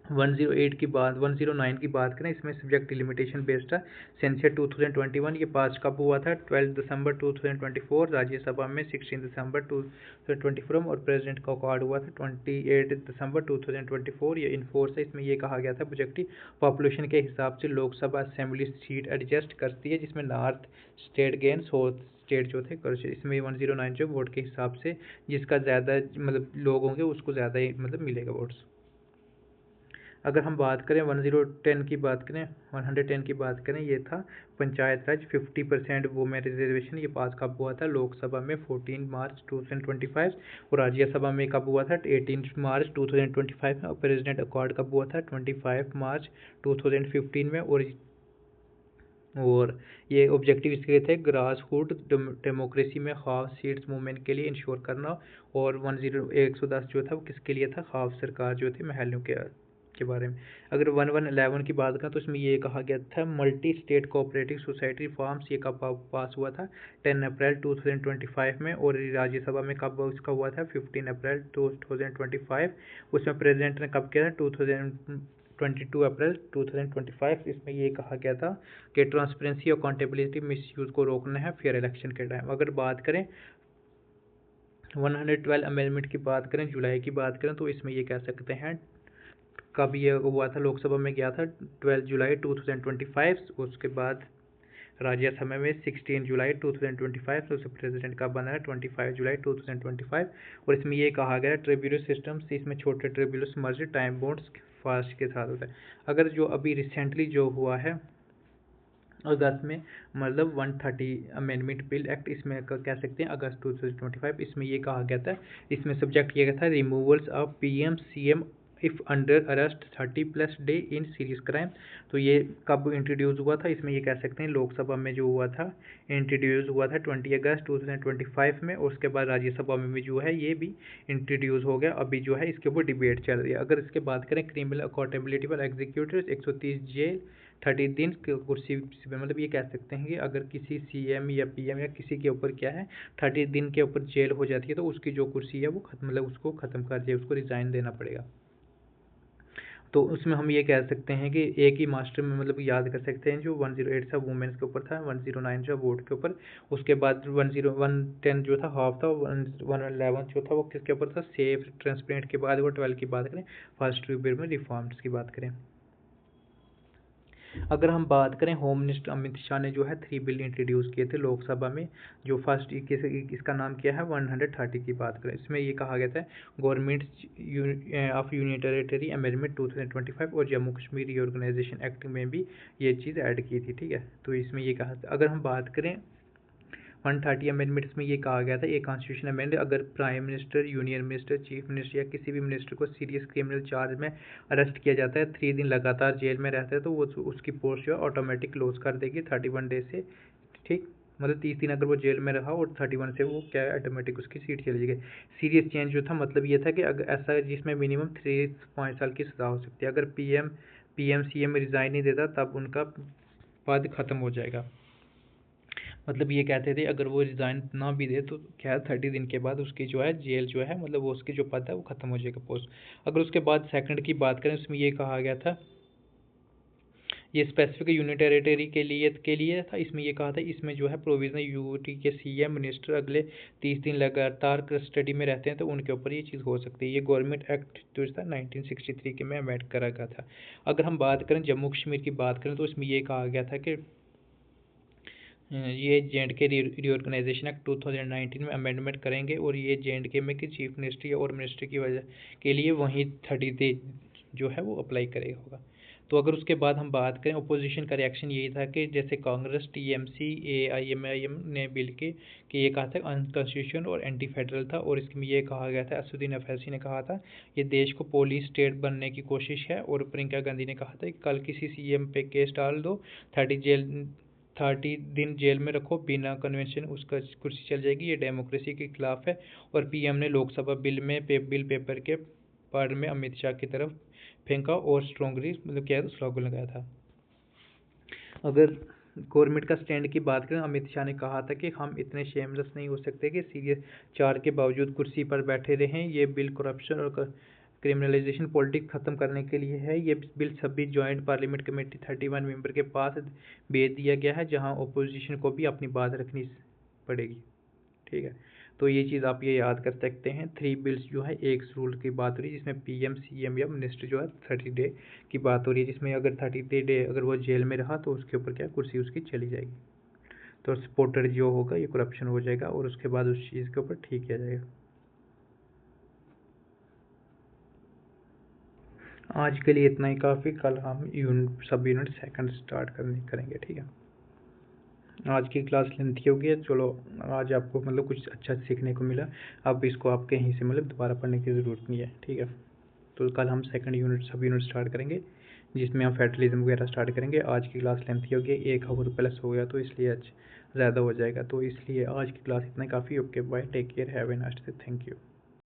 Speaker 1: 108 की बात 109 की बात करें इसमें सब्जेक्ट लिमिटेशन बेस्ड था। सेंसर 2021 ये पास कब हुआ था 12 दिसंबर 2024, राज्यसभा में 16 दिसंबर 2024 और प्रेसिडेंट का अकॉर्ड हुआ था 28 दिसंबर 2024। ये इन्फोर्स है। इसमें ये कहा गया था प्रोजेक्टिव पॉपुलेशन के हिसाब से लोकसभा असेंबली सीट एडजस्ट करती है, जिसमें north state gain south state जो थे कर। इसमें 109 जो वोट के हिसाब से जिसका ज़्यादा मतलब लोग होंगे उसको ज़्यादा ही मतलब मिलेगा वोट्स। अगर हम बात करें 110 की बात करें 110 की बात करें ये था पंचायत राज 50% वुमेन रिजर्वेशन। ये पास कब हुआ था लोकसभा में 14 मार्च 2025 और राज्यसभा में कब हुआ था 18 मार्च 2025 में, और प्रेसिडेंट अकॉर्ड कब हुआ था 25 मार्च 2015 में। और ये ऑब्जेक्टिव इसके लिए थे ग्रास रूट डेमोक्रेसी में हाफ सीट्स मूवमेंट के लिए इंश्योर करना। और 110 जो था वो किसके लिए था हाफ सरकार जो थी महलों के बारे में। अगर 1111 की बात करें तो इसमें ये कहा गया था multi state cooperative society forms. ये कब पास हुआ था 10 अप्रैल 2025 में, और राज्यसभा में कब उसका हुआ था 15 अप्रैल 2025। उसमें प्रेसिडेंट ने कब किया था 22 अप्रैल 2025। इसमें ये कहा गया था कि ट्रांसपेरेंसी और अकाउंटेबिलिटी मिसयूज़ को रोकना है फेयर इलेक्शन के टाइम। अगर बात करें 112 अमेंडमेंट की बात करें जुलाई की बात करें तो इसमें ये कह सकते हैं कब ये हुआ था लोकसभा में गया था 12 जुलाई 2025। उसके बाद राज्यसभा में 16 जुलाई 2025। तो उससे प्रेसिडेंट का बना है 25 जुलाई 2025। और इसमें ये कहा गया ट्रिब्यूनल सिस्टम से इसमें छोटे ट्रिब्यूनल्स मर्ज टाइम बॉन्ड्स फास्ट के साथ होता है। अगर जो अभी रिसेंटली जो हुआ है अगस्त में मतलब 130 अमेंडमेंट बिल एक्ट, इसमें कह सकते हैं अगस्त 2025। इसमें ये कहा गया था इसमें सब्जेक्ट किया गया था removals of PM CM if under arrest 30+ day in serious crime. तो ये कब इंट्रोड्यूस हुआ था इसमें ये कह सकते हैं लोकसभा में जो हुआ था इंट्रोड्यूस हुआ था 20 अगस्त 2025 में, और उसके बाद राज्यसभा में भी जो है ये भी इंट्रोड्यूस हो गया। अभी जो है इसके ऊपर डिबेट चल रही है। अगर इसके बात करें क्रिमिनल अकाउंटेबिलिटी पर एग्जीक्यूटिव 130 जेल 30 दिन कुर्सी मतलब ये कह सकते हैं कि अगर किसी CM या PM या किसी के ऊपर क्या है 30 दिन के ऊपर जेल हो जाती है तो उसकी जो कुर्सी है वो खत्म मतलब उसको ख़त्म कर दिया, उसको रिज़ाइन देना पड़ेगा। तो उसमें हम ये कह सकते हैं कि एक ही मास्टर में मतलब याद कर सकते हैं जो 108 था वुमेन्स के ऊपर था, 109 जो वोट के ऊपर, उसके बाद 110 जो था हाफ था, 111 जो था वो किसके ऊपर था सेफ ट्रांसपेरेंट के बाद। वो 12 की बात करें फर्स्ट ट्रिब्यूनल में रिफॉर्म्स की बात करें। अगर हम बात करें होम मिनिस्टर अमित शाह ने जो है 3 बिल इंट्रोड्यूस किए थे लोकसभा में। जो फर्स्ट इसका नाम क्या है 130 की बात करें। इसमें ये कहा गया था government of union territory amendment 2025 और जम्मू कश्मीर रीऑर्गेनाइजेशन एक्ट में भी ये चीज़ ऐड की थी। ठीक है, तो इसमें ये कहा था। अगर हम बात करें 130 अमेंडमेंट्स में ये कहा गया था एक कॉन्स्टिट्यूशन अमेंड अगर prime minister union minister chief minister या किसी भी मिनिस्टर को सीरियस क्रिमिनल चार्ज में अरेस्ट किया जाता है 3 दिन लगातार जेल में रहता है तो वो उसकी पोस्ट जो है ऑटोमेटिक क्लोज कर देगी 31 डेज से। ठीक, मतलब 30 दिन अगर वो जेल में रहा और 31 से वो क्या ऑटोमेटिक उसकी सीट चली गई। सीरियस चेंज जो था मतलब ये था कि अगर ऐसा जिसमें मिनिमम 3-5 साल की सज़ा हो सकती है। अगर पीएम सीएम रिज़ाइन नहीं देता तब उनका पद ख़त्म हो जाएगा। मतलब ये कहते थे अगर वो रिज़ाइन ना भी दे तो क्या है 30 दिन के बाद उसकी जो है जेल जो है मतलब वो उसकी जो पद है वो ख़त्म हो जाएगा पोस्ट। अगर उसके बाद सेकंड की बात करें उसमें ये कहा गया था, ये स्पेसिफिक यूनियन टेरिटरी के लिए था। इसमें ये कहा था इसमें जो है प्रोविजनल यूटी के सीएम मिनिस्टर अगले 30 दिन लगातार कस्टडी में रहते हैं तो उनके ऊपर ये चीज़ हो सकती है। ये गवर्नमेंट एक्ट जो था 1963 के में अमेंड करा गया था। अगर हम बात करें जम्मू कश्मीर की बात करें तो इसमें ये कहा गया था कि ये जे.एंड.के रीऑर्गेनाइजेशन एक्ट 2019 में अमेंडमेंट करेंगे और ये जे.एंड.के में कि चीफ मिनिस्ट्री और मिनिस्ट्री की वजह के लिए वहीं 30 डे जो है वो अप्लाई करेगा होगा। तो अगर उसके बाद हम बात करें अपोजिशन का रिएक्शन यही था कि जैसे कांग्रेस टीएमसी एआईएमआईएम ने बिल के कि ये कहा था अनकॉन्स्टिट्यूशनल और एंटी फेडरल था और इसमें ये कहा गया था, असदुद्दीन अवैसी ने कहा था ये देश को पोलिस स्टेट बनने की कोशिश है। और प्रियंका गांधी ने कहा था कि कल किसी सीएम पे केस डाल दो, 30 दिन जेल में रखो, बिना कन्वेंशन उसका कुर्सी चल जाएगी, ये डेमोक्रेसी के खिलाफ है। और पीएम ने लोकसभा बिल पेपर के पार्ट में अमित शाह की तरफ फेंका और स्ट्रॉन्गली मतलब क्या है स्लोगन लगाया था। अगर गवर्नमेंट का स्टैंड की बात करें अमित शाह ने कहा था कि हम इतने शेमलेस नहीं हो सकते कि सीरियस 4 के बावजूद कुर्सी पर बैठे रहें। ये बिल करप्शन और क्रिमिनलाइजेशन पॉलिटिक्स ख़त्म करने के लिए है। ये बिल सभी जॉइंट पार्लियामेंट कमेटी 31 मेंबर के पास भेज दिया गया है जहां ओपोजिशन को भी अपनी बात रखनी पड़ेगी। ठीक है, तो ये चीज़ आप ये याद कर सकते हैं। 3 बिल्स जो है एक रूल की बात हो रही है जिसमें पीएम सीएम या मिनिस्टर जो है 30 डे की बात हो रही है, जिसमें अगर 30 डे अगर वो जेल में रहा तो उसके ऊपर क्या कुर्सी उसकी चली जाएगी। तो सपोर्टर जो होगा ये करप्शन हो जाएगा और उसके बाद उस चीज़ के ऊपर ठीक किया जाएगा। आज के लिए इतना ही काफ़ी। कल हम सब यूनिट सेकंड स्टार्ट करेंगे। ठीक है, आज की क्लास लेंथी होगी। चलो आज आपको मतलब कुछ अच्छा सीखने को मिला। अब इसको आप कहीं से मतलब दोबारा पढ़ने की ज़रूरत नहीं है। ठीक है, तो कल हम सेकंड यूनिट सब यूनिट स्टार्ट करेंगे जिसमें हम फेडरलिज्म वगैरह स्टार्ट करेंगे। आज की क्लास लेंथी होगी, 1 आवर प्लस हो गया तो इसलिए आज ज़्यादा हो जाएगा। तो इसलिए आज की क्लास इतना काफ़ी। Okay bye, take care, have a nice day, thank you.